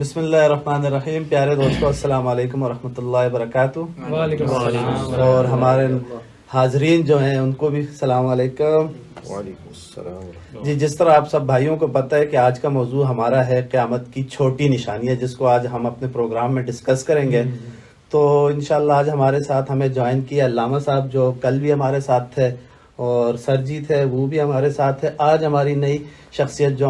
بسم اللہ الرحمن الرحیم. پیارے دوستو السلام علیکم ورحمۃ اللہ وبرکاتہ. وعلیکم السلام. اور ہمارے حاضرین جو ہیں ان کو بھی السلام علیکم. وعلیکم السلام. جی، جس طرح آپ سب بھائیوں کو پتہ ہے کہ آج کا موضوع ہمارا ہے قیامت کی چھوٹی نشانیاں، جس کو آج ہم اپنے پروگرام میں ڈسکس کریں گے. تو انشاءاللہ آج ہمارے ساتھ ہمیں جوائن کیا علامہ صاحب، جو کل بھی ہمارے ساتھ تھے، اور سر جی تھے، وہ بھی ہمارے ساتھ ہے. آج ہماری نئی شخصیت جو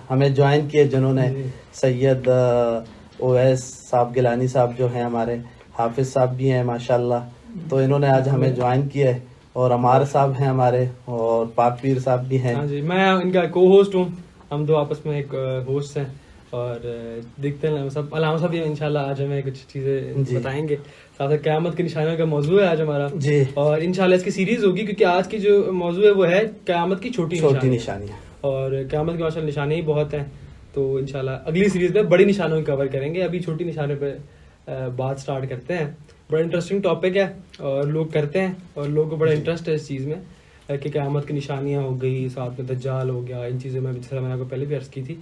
ہمیں جوائن کیے، جنہوں نے سید اویس صاحب گیلانی صاحب جو ہیں، ہمارے حافظ صاحب بھی ہیں ماشاءاللہ. تو انہوں نے آج ہمیں جوائن کیا ہے، اور عمار صاحب ہیں ہمارے، اور پاک پیر صاحب بھی ہیں. ہاں جی، میں ان کا کو ہوسٹ ہوں. ہم دو آپس میں ایک ہوسٹ ہیں، اور دیکھتے ہیں علامہ صاحب بھی انشاءاللہ آج ہمیں کچھ چیزیں بتائیں گے. ساتھ قیامت کی نشانیوں کا موضوع ہے آج ہمارا جی، اور انشاءاللہ اس کی سیریز ہوگی، کیونکہ آج کی جو موضوع ہے وہ ہے قیامت کی چھوٹی نشانیاں. اور قیامت کی ماشاءاللہ نشانیاں ہی بہت ہیں. تو انشاءاللہ اگلی سیریز میں بڑی نشانوں کو کور کریں گے. ابھی چھوٹی نشانوں پہ بات سٹارٹ کرتے ہیں. بڑا انٹرسٹنگ ٹاپک ہے اور لوگ کرتے ہیں، اور لوگوں کو بڑا انٹرسٹ ہے اس چیز میں کہ قیامت کی نشانیاں ہو گئی، ساتھ میں دجال ہو گیا. ان چیزوں میں جس طرح میں نے آپ کو پہلے بھی عرض کی تھی،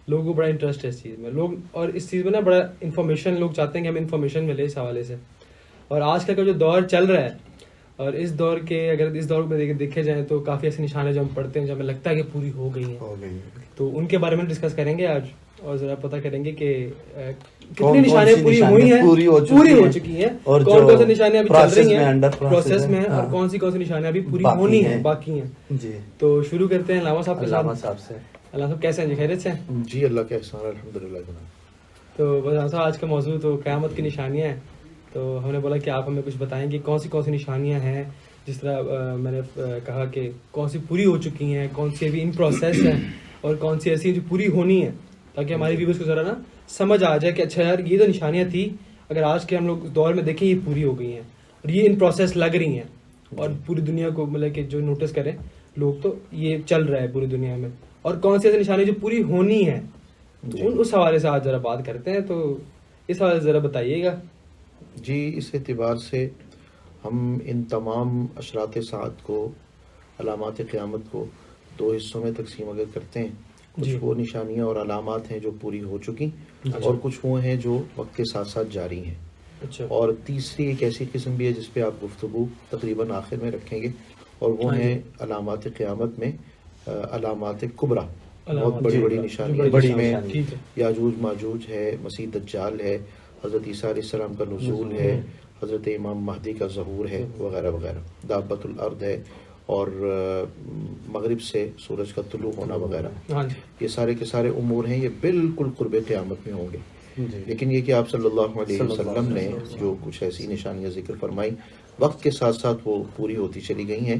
لوگوں کو بڑا انٹرسٹ ہے اس چیز میں. لوگ اور اس چیز میں نا بڑا انفارمیشن لوگ چاہتے ہیں کہ ہمیں انفارمیشن ملے اس حوالے سے. اور آج کل کا جو دور چل رہا ہے، اور اس دور کے اگر اس دور میں دیکھے جائیں تو کافی ایسے نشانے جو ہم پڑھتے ہیں جو ہمیں لگتا ہے کہ پوری ہو گئی ہیں. تو ان کے بارے میں ڈسکس کریں گے آج، اور ذرا پتہ کریں گے کہ کتنی نشانیاں پوری ہوئی ہیں، پوری ہو چکی ہیں، اور کون سے نشانیاں ابھی چل رہی ہیں پروسیس میں، اور کون سی نشانیاں ابھی پوری ہونی ہیں، باقی ہیں. جی، تو شروع کرتے ہیں علامہ صاحب کے ساتھ. علامہ صاحب سے. علامہ صاحب کیسے ہیں جی؟ خیریت سے ہیں؟ جی اللہ کا احسان ہے، الحمدللہ جناب. تو علامہ صاحب آج کا موضوع تو قیامت کی نشانیاں ہیں. تو ہم نے بولا کہ آپ ہمیں کچھ بتائیں کہ کون سی نشانیاں ہیں، جس طرح میں نے کہا کہ کون سی پوری ہو چکی ہیں، کون سی ابھی ان پروسیس ہیں، اور کون سی ایسی جو پوری ہونی ہیں، تاکہ ہماری ویورز کو ذرا نا سمجھ آ جائے کہ اچھا یار یہ تو نشانیاں تھی، اگر آج کے ہم لوگ دور میں دیکھیں یہ پوری ہو گئی ہیں، اور یہ ان پروسیس لگ رہی ہیں، اور پوری دنیا کو مطلب کہ جو نوٹس کریں لوگ تو یہ چل رہا ہے پوری دنیا میں. اور کون سی ایسی نشانیاں جو پوری ہونی ہیں، تو اس حوالے سے آج ذرا بات کرتے ہیں. تو اس حوالے سے ذرا بتائیے گا. جی، اس اعتبار سے ہم ان تمام اشراط ساعت کو، علامات قیامت کو دو حصوں میں تقسیم اگر کرتے ہیں. کچھ وہ نشانیاں اور علامات ہیں جو پوری ہو چکی، اور کچھ وہ ہیں جو وقت کے ساتھ ساتھ جاری ہیں. اور تیسری ایک ایسی قسم بھی ہے جس پہ آپ گفتگو تقریباً آخر میں رکھیں گے، اور وہ ہیں علامات قیامت میں علامات کبریٰ، بہت بڑی بڑی نشانیاں، جس میں یاجوج ماجوج ہے، مسیح دجال ہے، حضرت عیسیٰ علیہ السلام کا نزول ہے، حضرت امام مہدی کا ظہور ہے، وغیرہ وغیرہ، دابۃ الارض ہے، اور مغرب سے سورج کا طلوع ہونا وغیرہ. یہ سارے کے سارے امور ہیں، یہ بالکل قرب قیامت میں ہوں گے. لیکن یہ کہ آپ صلی اللہ علیہ وسلم نے جو کچھ ایسی نشانیاں ذکر فرمائی، وقت کے ساتھ ساتھ وہ پوری ہوتی چلی گئی ہیں.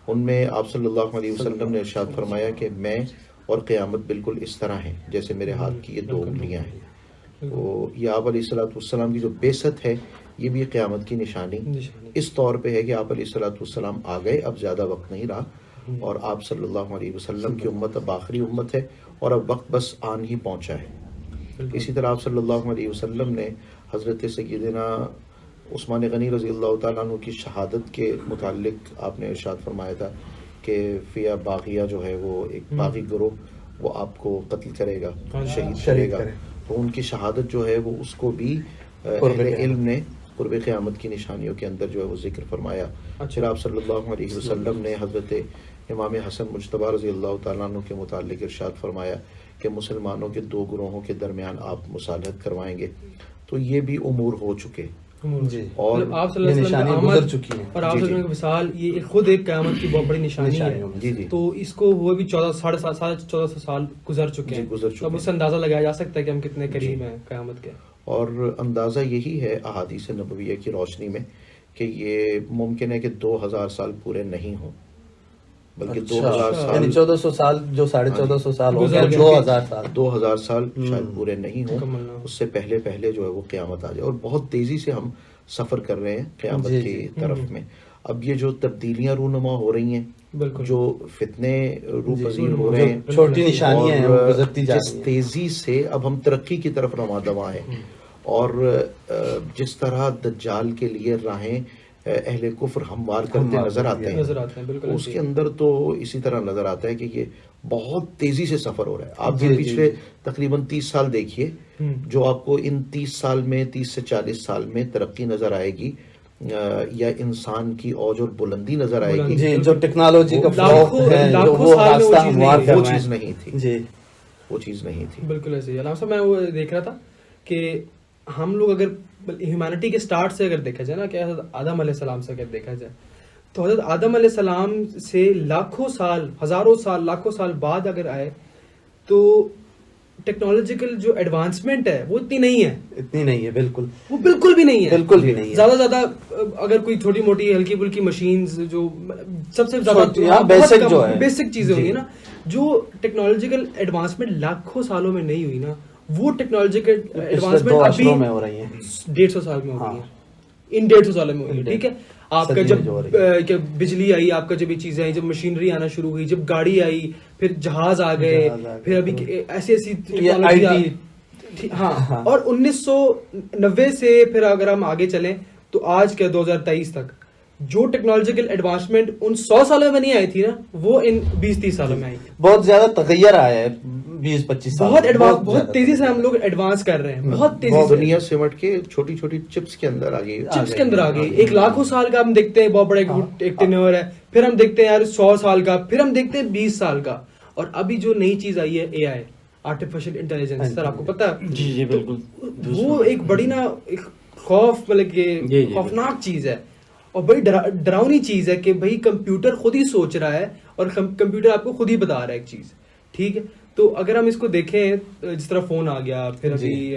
ان میں آپ صلی اللہ علیہ وسلم نے ارشاد فرمایا کہ میں اور قیامت بالکل اس طرح ہیں جیسے میرے ہاتھ کی یہ دو انگلیاں ہیں. تو یہ آپ علیہ السلام کی جو بعثت ہے، یہ بھی قیامت کی نشانی اس طور پہ ہے کہ آپ علیہ السلام آ گئے، اب زیادہ وقت نہیں رہا، اور آپ صلی اللہ علیہ وسلم کی امت اب آخری امت ہے، اور اب وقت بس آن ہی پہنچا ہے. اسی طرح آپ صلی اللہ علیہ وسلم نے حضرت سیدنا عثمان غنی رضی اللہ تعالیٰ عنہ کی شہادت کے متعلق آپ نے ارشاد فرمایا تھا کہ فیہ باغیہ جو ہے، وہ ایک باغی گروہ وہ آپ کو قتل کرے گا، شہید کرے گا. تو ان کی شہادت جو ہے وہ اس کو بھی اہل علم نے قرب قیامت کی نشانیوں کے اندر جو ہے وہ ذکر فرمایا. پھر آپ صلی اللہ علیہ وسلم نے حضرت امام حسن مجتبیٰ رضی اللہ تعالیٰ عنہ کے متعلق ارشاد فرمایا کہ مسلمانوں کے دو گروہوں کے درمیان آپ مصالحت کروائیں گے. تو یہ بھی امور ہو چکے، اور آپ صلی اللہ علیہ وسلم گزر چکی ہیں، اور آپ صلی اللہ علیہ وسلم کی مثال یہ خود ایک قیامت کی بہت بڑی نشانی ہے. تو اس کو ہوئے بھی 1400 سال گزر چکے ہیں. اب اس سے اندازہ لگایا جا سکتا ہے کہ ہم کتنے قریب ہیں قیامت کے. اور اندازہ یہی ہے احادیث نبویہ کی روشنی میں کہ یہ ممکن ہے کہ 2000 سال پورے نہیں ہوں، بلکہ 2000 سال، یعنی 1400 سال جو 1450 سال ہو گیا، 2000 سال شاید پورے نہیں ہوں. اس سے پہلے جو ہے وہ قیامت آ جائے. اور بہت تیزی سے ہم سفر کر رہے ہیں قیامت کی طرف میں. اب یہ جو تبدیلیاں رونما ہو رہی ہیں، جو فتنے رو پذیر ہو رہے ہیں، چھوٹی نشانیاں ہیں، گزرتی جا رہی ہیں، جس تیزی سے اب ہم ترقی کی طرف رواں دواں ہیں، اور جس طرح دجال کے لیے راہیں اہل کفر ہموار کرتے نظر آتے ہیں، اس کے اندر تو اسی طرح نظر آتا ہے کہ یہ بہت تیزی سے سفر ہو رہا ہے. آپ پچھلے تقریباً 30 سال دیکھیے جو آپ کو ان 30 سال میں 30 سے 40 سال میں ترقی نظر آئے گی یا انسان کی اوج اور بلندی نظر آئے گی، جی جو ٹیکنالوجی کا لاکھوں- ہے جو لاکھوں وہ سال میں وہ راستہ چیز ہموار نہیں- کر وہ رہے ہیں. چیز نہیں تھی، جی وہ چیز نہیں تھی. بالکل ایسے ہی. علامہ صاحب میں وہ دیکھ رہا تھا کہ ہم لوگ اگر ہیومینٹی کے سٹارٹ سے اگر دیکھا جائے نا کہ حضرت آدم علیہ السلام سے اگر دیکھا جائے تو حضرت آدم علیہ السلام سے لاکھوں سال، ہزاروں سال، لاکھوں سال بعد اگر آئے تو ٹیکنالوجیکل جو ایڈوانسمنٹ ہے وہ اتنی نہیں ہے، اتنی نہیں ہے، بالکل وہ بالکل بھی نہیں ہے، بالکل بھی نہیں ہے. زیادہ زیادہ اگر کوئی چھوٹی موٹی ہلکی پھلکی مشینز جو سب سے زیادہ چھوٹی، ہاں، بیسک جو ہے، بیسک چیزیں ہوں جی. گی نا، جو ٹیکنالوجیکل ایڈوانسمنٹ لاکھوں سالوں میں نہیں ہوئی نا، وہ ٹیکنالوجیکل پچھلے ایڈوانسمنٹ 2 ابھی عشروں میں ہو رہی ہیں. 150 سال میں ہو رہی ہاں. ہے، ان 150 سالوں میں ہو رہی ہے. ٹھیک ہے، آپ کا صدی جب میں جو ہو رہی ہے. کہ بجلی آئی، آپ کا جب یہ چیزیں آئی، جب مشینری آنا شروع ہوئی، جب گاڑی آئی، پھر جہاز آ گئے، پھر ابھی ایسی ایسی ٹیکنالوجی ہاں. اور 1990 سے پھر اگر ہم آگے چلیں تو آج کے 2023 تک جو ٹیکنالوجیکل ایڈوانسمنٹ ان 100 سالوں میں نہیں آئی تھی نا، وہ ان 20-30 سالوں میں آئی. بہت زیادہ تغیر آیا ہے 20-25 سال بہت میں. ایڈوانس، بہت زیادہ تیزی سے تغیر. ہم لوگ ایڈوانس کر رہے ہیں، بہت تیزی سے. دنیا سمٹ کے چھوٹی چھوٹی چپس کے اندر آ گئی، چپس کے اندر آ گئی. ایک لاکھوں سال کا ہم دیکھتے ہیں بہت بڑا ایک ٹینور ہے، پھر ہم دیکھتے ہیں یار 100 سال کا، پھر ہم دیکھتے ہیں 20 سال کا. اور ابھی جو نئی چیز آئی ہے اے آئی، آرٹیفیشل انٹیلیجنس، سر آپ کو پتا ہے جی بالکل، وہ ایک بڑی نا ایک خوف، مطلب کہ خوفناک چیز ہے اور بڑی ڈراؤنی چیز ہے کہ بھائی کمپیوٹر خود ہی سوچ رہا ہے اور کمپیوٹر آپ کو خود ہی بتا رہا ہے ایک چیز. ٹھیک ہے، تو اگر ہم اس کو دیکھیں جس طرح فون آ گیا، پھر ابھی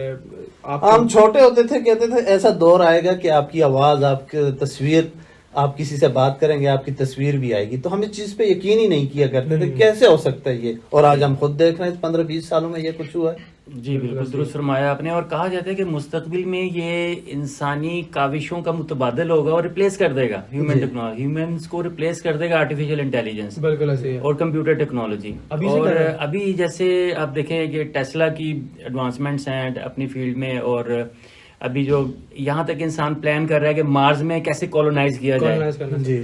آپ ہم چھوٹے ہوتے تھے کہتے تھے ایسا دور آئے گا کہ آپ کی آواز، آپ کی تصویر، آپ کسی سے بات کریں گے آپ کی تصویر بھی آئے گی. تو ہم اس چیز پہ یقین ہی نہیں کیا کرتے تھے کیسے ہو سکتا ہے یہ، اور آج ہم خود دیکھ رہے ہیں 15-20 سالوں میں یہ کچھ ہوا ہے. جی بالکل درست فرمایا آپ نے. اور کہا جاتا ہے کہ مستقبل میں یہ انسانی کاوشوں کا متبادل ہوگا اور ریپلیس کر دے گا ہیومن ٹیکنالوجی، ہیومنس کو ریپلیس کر دے گا آرٹیفیشیل انٹیلیجنس بالکل ایسے ہی ہے. اور کمپیوٹر ٹیکنالوجی. اور ابھی جیسے آپ دیکھیں کہ ٹیسلا کی ایڈوانسمنٹس ہیں اپنی فیلڈ میں، اور ابھی جو یہاں تک انسان پلان کر رہا ہے کہ مارس میں کیسے کولونائز کیا جائے.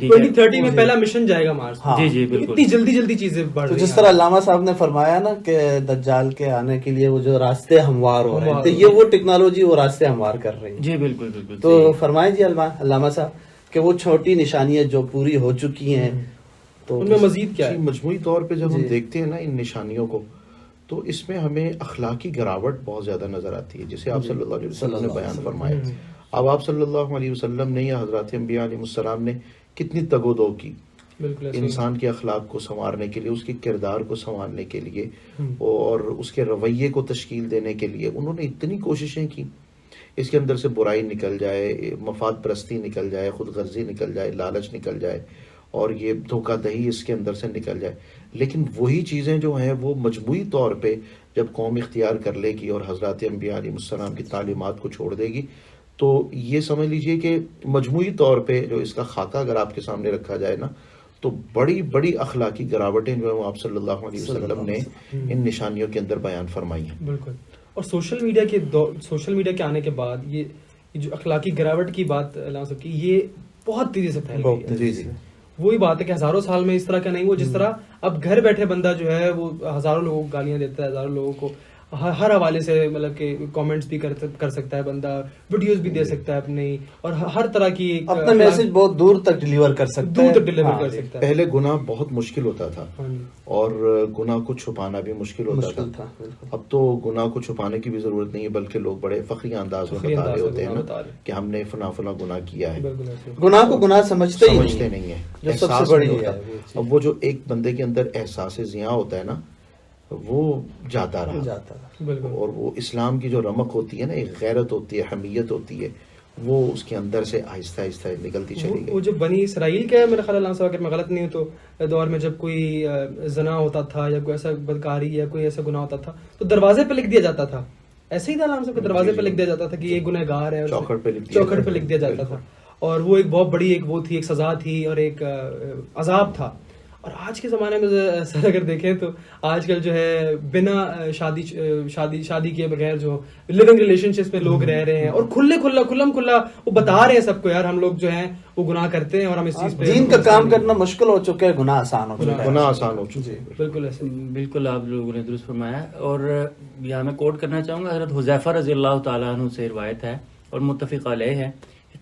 2030 میں پہلا مشن جائے گا مارس. جی جی بالکل. اتنی جلدی چیزیں بڑھ رہی ہیں. جس طرح علامہ صاحب نے فرمایا نا کہ دجال کے آنے کے لیے وہ جو راستے ہموار ہو رہے ہیں، تو یہ وہ ٹیکنالوجی وہ راستے ہموار کر رہی ہے. جی بالکل بالکل. تو فرمائیں جی علامہ صاحب کہ وہ چھوٹی نشانیاں جو پوری ہو چکی ہیں تو ان میں مزید کیا ہے؟ مجموعی طور پہ جب ہم دیکھتے ہیں نا ان نشانیوں کو، تو اس میں ہمیں اخلاقی گراوٹ بہت زیادہ نظر آتی ہے، جسے آپ صلی اللہ علیہ وسلم نے بیان فرمایا. اب آپ صلی اللہ علیہ وسلم نے یا حضرات انبیاء علیہ السلام نے کتنی تگ و دو کی انسان کے اخلاق کو سنوارنے کے لیے، اس کے کردار کو سنوارنے کے لیے اور اس کے رویے کو تشکیل دینے کے لیے. انہوں نے اتنی کوششیں کی اس کے اندر سے برائی نکل جائے، مفاد پرستی نکل جائے، خود غرضی نکل جائے، لالچ نکل جائے اور یہ دھوکہ دہی اس کے اندر سے نکل جائے. لیکن وہی چیزیں جو ہیں وہ مجموعی طور پہ جب قوم اختیار کر لے گی اور حضرات انبیاء علیہ السلام کی تعلیمات کو چھوڑ دے گی، تو یہ سمجھ لیجئے کہ مجموعی طور پہ جو اس کا خاکہ اگر آپ کے سامنے رکھا جائے نا، تو بڑی بڑی اخلاقی گراوٹیں جو ہیں وہ آپ صلی اللہ علیہ وسلم نے ان نشانیوں کے اندر بیان فرمائی ہیں. بالکل. اور سوشل میڈیا کے آنے کے بعد یہ جو اخلاقی گراوٹ کی بات علامہ صاحب کی، یہ بہت تیزی سے پھیل گئی ہے. جی وہی بات ہے کہ ہزاروں سال میں اس طرح کا نہیں ہوا جس طرح اب گھر بیٹھے بندہ جو ہے وہ ہزاروں لوگوں کو گالیاں دیتا ہے، ہزاروں لوگوں کو ہر حوالے سے مطلب کہ کامنٹس بھی کر سکتا ہے بندہ، ویڈیوز بھی دے سکتا ہے اپنی، اور ہر طرح کی اپنا میسج بہت دور تک ڈیلیور کر سکتا ہے. دور تک ڈیلیور کر سکتا ہے. پہلے گناہ بہت مشکل ہوتا تھا اور گناہ کو چھپانا بھی مشکل ہوتا تھا. اب تو گناہ کو چھپانے کی بھی ضرورت نہیں ہے، بلکہ لوگ بڑے فخری انداز میں بتا رہے ہوتے ہیں نا کہ ہم نے فلاں گناہ کیا ہے. گناہ کو گناہ سمجھتے نہیں ہے، احساس نہیں ہوتا. اب وہ جو ایک بندے کے اندر احساس ضیاء ہوتا ہے نا، وہ جاتا رہا. اور وہ اسلام کی جو رمق ہوتی ہے نا، ایک غیرت ہوتی ہے، حمیت ہوتی ہے، وہ اس کے اندر سے آہستہ آہستہ نکلتی چلی گئی. وہ جو بنی اسرائیل کا ہے میرا خیال اللہ صاحب اگر میں غلط نہیں ہوں تو دور میں جب کوئی زنا ہوتا تھا یا کوئی ایسا بدکاری یا کوئی ایسا گناہ ہوتا تھا تو دروازے پہ لکھ دیا جاتا تھا. ایسے ہی تھا علامہ صاحب، دروازے پہ لکھ دیا جاتا تھا کہ یہ گنہ گار ہے، چوکھٹ پہ لکھ دیا جاتا تھا. اور وہ ایک بہت بڑی ایک وہ تھی، ایک سزا تھی اور ایک عذاب تھا. اور آج کے زمانے میں سر اگر دیکھیں تو آج کل جو ہے بنا شادی کے بغیر جو لیونگ ریلیشن شپس میں لوگ رہ رہے ہیں اور کھلم کھلا وہ بتا رہے ہیں سب کو یار ہم لوگ جو ہیں وہ گناہ کرتے ہیں اور ہم اس چیز پہ دین کا کام کرنا مشکل ہو چکا ہے, گناہ آسان ہو چکا ہے. گناہ آسان ہو چکے. بالکل ایسے. بالکل آپ لوگوں نے درست فرمایا. اور یہاں میں کوٹ کرنا چاہوں گا, حضرت حذیفہ رضی اللہ تعالیٰ عنہ سے روایت ہے اور متفق علیہ ہے,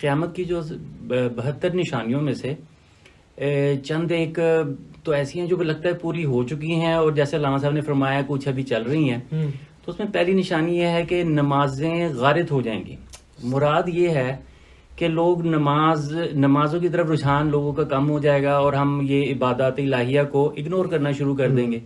قیامت کی جو 72 نشانیوں میں سے چند ایک تو ایسی ہیں جو کہ لگتا ہے پوری ہو چکی ہیں, اور جیسے علامہ صاحب نے فرمایا کچھ ابھی چل رہی ہیں. تو اس میں پہلی نشانی یہ ہے کہ نمازیں غارت ہو جائیں گی. مراد یہ ہے کہ لوگ نمازوں کی طرف رجحان لوگوں کا کم ہو جائے گا اور ہم یہ عبادات الہیہ کو اگنور کرنا شروع کر دیں گے.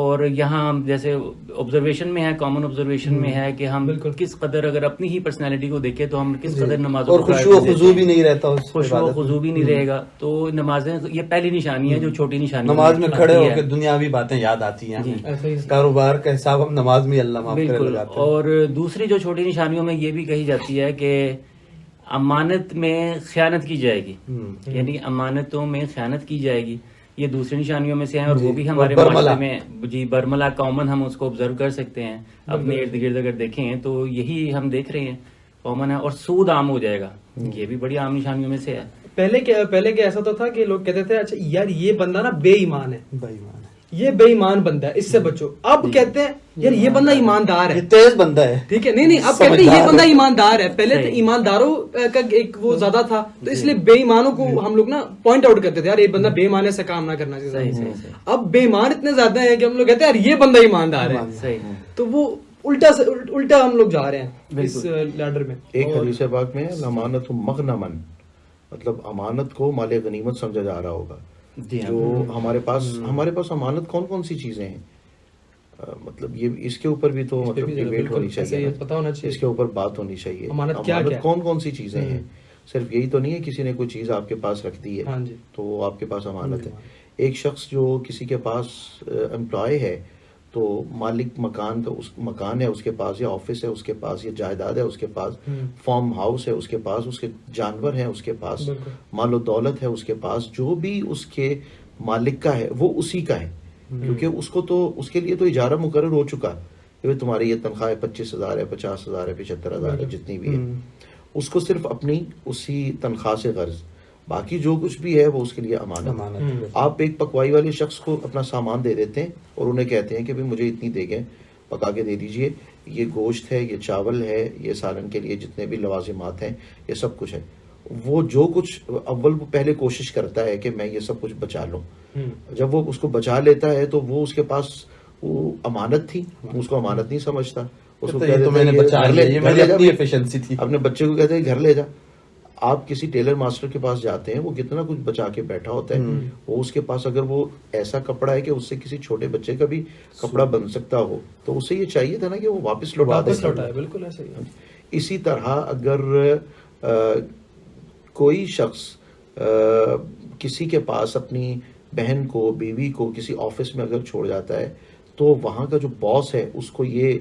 اور یہاں جیسے آبزرویشن میں ہے, کامن آبزرویشن میں ہے کہ ہم کس قدر اگر اپنی ہی پرسنالٹی کو دیکھیں تو ہم کس قدر نمازوں اور خشوع و خضوع بھی نہیں رہتا, خشوع و خضوع بھی نہیں رہے گا. تو نمازیں یہ پہلی نشانی ہے جو چھوٹی نشانی نماز میں کھڑے ہو کے دنیاوی باتیں یاد آتی ہیں, کاروبار کا حساب ہم نماز میں اللہ معاف کرے لگاتے ہیں. اور دوسری جو چھوٹی نشانیوں میں یہ بھی کہی جاتی ہے کہ امانت میں خیانت کی جائے گی, یعنی امانتوں میں خیانت کی جائے گی. یہ دوسری نشانیوں میں سے ہیں اور وہ بھی ہمارے معاشرے میں برملا کامن ہم اس کو آبزرو کر سکتے ہیں اپنے ارد گرد. اگر دیکھیں تو یہی ہم دیکھ رہے ہیں کامن ہے. اور سود عام ہو جائے گا, یہ بھی بڑی عام نشانیوں میں سے ہے. پہلے کیا ایسا تو تھا کہ لوگ کہتے تھے اچھا یار یہ بندہ نا بے ایمان ہے, بے ایمان ہے, یہ بے ایمان بندہ ہے, اس سے بچو. اب کہتے ہیں یار یہ بندہ ایماندار ہے, یہ تیز بندہ ہے. ٹھیک ہے, نہیں اب کہتے ہیں یہ بندہ ایماندار ہے. پہلے تو ایمانداروں کا ایک وہ زیادہ تھا, تو اس لیے بے ایمانوں کو ہم لوگ نا پوائنٹ آؤٹ کرتے تھے, یار یہ بندہ بے ایمان ہے, ایسا کام نہ کرنا چاہیے. اب بے ایمان اتنے زیادہ ہیں کہ ہم لوگ کہتے ہیں یار یہ بندہ ایماندار ہے. تو وہ الٹا ہم لوگ جا رہے ہیں اس لیڈر میں. ایک حدیث پاک میں الامانۃ مغنمن, مطلب امانت کو مال غنیمت سمجھا جا رہا ہوگا. جو ہمارے پاس امانت کون سی چیزیں ہیں, مطلب یہ اس کے اوپر بھی تو مطلب ڈیبیٹ ہونی چاہیے, اس کے اوپر بات ہونی چاہیے. امانت کون سی چیزیں ہیں, صرف یہی تو نہیں ہے کسی نے کوئی چیز آپ کے پاس رکھ دی ہے تو وہ آپ کے پاس امانت ہے. ایک شخص جو کسی کے پاس امپلائی ہے تو مالک مکان ہے اس کے پاس, یا آفس ہے اس کے پاس, یا جائیداد ہے اس کے پاس, فارم ہاؤس ہے اس کے پاس, اس کے جانور ہیں اس کے پاس, مال و دولت ہے اس کے پاس, جو بھی اس کے مالک کا ہے وہ اسی کا ہے. کیونکہ اس کے لیے تو اجارہ مقرر ہو چکا کہ تمہاری یہ تنخواہ 25,000 ہے, 50,000 ہے, 75,000 ہے, جتنی بھی ہے, اس کو صرف اپنی اسی تنخواہ سے غرض, باقی جو کچھ بھی ہے وہ اس کے لیے امانت ہے. آپ ایک پکوائی والے شخص کو اپنا سامان دے دیتے ہیں اور انہیں کہتے ہیں کہ مجھے اتنی دیگیں پکا کے دے دیجئے, یہ گوشت ہے, یہ چاول ہے, یہ سالن کے لیے جتنے بھی لوازمات ہیں, یہ سب کچھ ہے. وہ جو کچھ وہ پہلے کوشش کرتا ہے کہ میں یہ سب کچھ بچا لوں. جب وہ اس کو بچا لیتا ہے تو وہ اس کے پاس وہ امانت تھی, اس کو امانت نہیں سمجھتا. اس کو اپنے بچے کو کہتے ہیں گھر لے جا. آپ کسی ٹیلر ماسٹر کے پاس جاتے ہیں, وہ کتنا کچھ بچا کے بیٹھا ہوتا ہے, وہ اس کے پاس اگر وہ ایسا کپڑا ہے کہ اس سے کسی چھوٹے بچے کا بھی کپڑا بن سکتا ہو تو اسے یہ چاہیے تھا نا کہ وہ واپس لوٹا دے. بالکل ایسا ہی. اسی طرح اگر کوئی شخص کسی کے پاس اپنی بہن کو, بیوی کو کسی آفس میں اگر چھوڑ جاتا ہے تو وہاں کا جو باس ہے اس کو یہ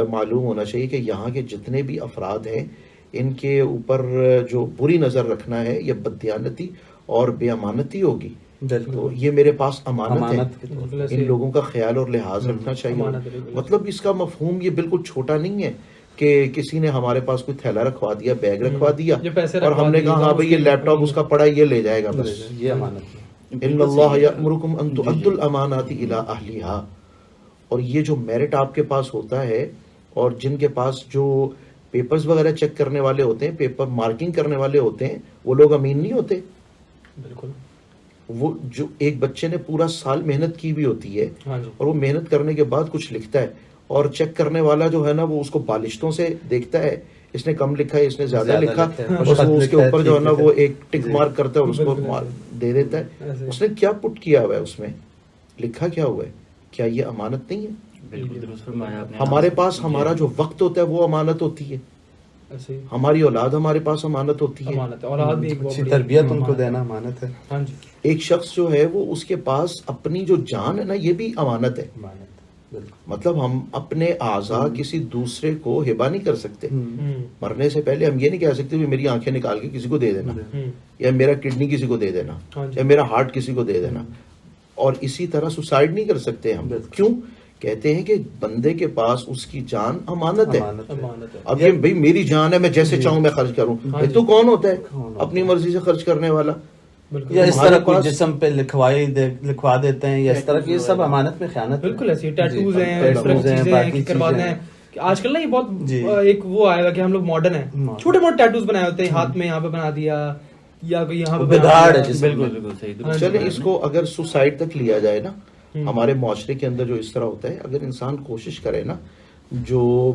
معلوم ہونا چاہیے کہ یہاں کے جتنے بھی افراد ہیں ان کے اوپر جو بری نظر رکھنا ہے یہ بددیانتی اور بے امانتی ہوگی. تو یہ میرے پاس امانت ہے, ان لوگوں کا خیال اور لحاظ رکھنا چاہیے. مطلب اس کا مفہوم یہ بالکل چھوٹا نہیں ہے کہ کسی نے ہمارے پاس کوئی تھیلا رکھوا دیا, بیگ رکھوا دیا اور ہم نے کہا ہاں بھائی یہ لیپ ٹاپ اس کا پڑا یہ لے جائے گا بس. یہ امانت ہے. ان اللہ یأمرکم ان تؤدوا الامانات الی اہلھا. اور یہ جو میرٹ آپ کے پاس ہوتا ہے اور جن کے پاس جو پیپرز وغیرہ چیک کرنے والے ہوتے ہیں, پیپر مارکنگ کرنے والے ہوتے ہیں, وہ لوگ امین نہیں ہوتے. بالکل. وہ جو ایک بچے نے پورا سال محنت کی بھی ہوتی ہے اور وہ محنت کرنے کے بعد کچھ لکھتا ہے اور چیک کرنے والا جو ہے نا وہ اس کو بالشتوں سے دیکھتا ہے, اس نے کم لکھا ہے, اس نے زیادہ لکھا, اور اس کے اوپر جو ہے نا وہ ایک ٹک مارک کرتا ہے اور اس کو دے دیتا ہے. اس نے کیا پٹ کیا ہوا ہے, اس میں لکھا کیا ہوا ہے, کیا یہ امانت نہیں ہے؟ ہمارے پاس ہمارا جو وقت ہوتا ہے وہ امانت ہوتی ہے, ہماری اولاد ہمارے پاس امانت ہوتی ہے, اچھی تربیت ان کو دینا امانت ہے. ایک شخص جو ہے وہ اس کے پاس اپنی جو جان ہے نا یہ بھی امانت ہے. مطلب ہم اپنے اعضاء کسی دوسرے کو ہبہ نہیں کر سکتے. مرنے سے پہلے ہم یہ نہیں کہہ سکتے کہ میری آنکھیں نکال کے کسی کو دے دینا, یا میرا کڈنی کسی کو دے دینا, یا میرا ہارٹ کسی کو دے دینا. اور اسی طرح سوسائڈ نہیں کر سکتے ہم. کیوں؟ کہتے ہیں کہ بندے کے پاس اس کی جان امانت ہے. امانت ہے. اب یہ بھئی میری جان ہے، میں جیسے چاہوں میں خرچ کروں. بھئی تو کون ہوتا ہے اپنی مرضی سے خرچ کرنے والا؟ بالکل یا اس طرح کوئی جسم پہ لکھوا دیتے ہیں یا اس طرح کی، یہ سب امانت میں خیانت ہے. بالکل ایسی ٹیٹوز ہیں، اس طرح کی چیزیں ہیں کہ کرواتے ہیں. آج کل نا یہ بہت ایک وہ آیا ہوا کہ ہم لوگ ماڈرن ہیں، چھوٹے موٹے ٹیٹوز بنائے ہوتے ہیں ہاتھ میں، یہاں پہ بنا دیا یا کوئی یہاں پہ بگاڑ ہے. بالکل بالکل صحیح. چلیں اس کو اگر سوسائڈ تک لیا جائے نا، ہمارے معاشرے کے اندر جو اس طرح ہوتا ہے، اگر انسان کوشش کرے نا، جو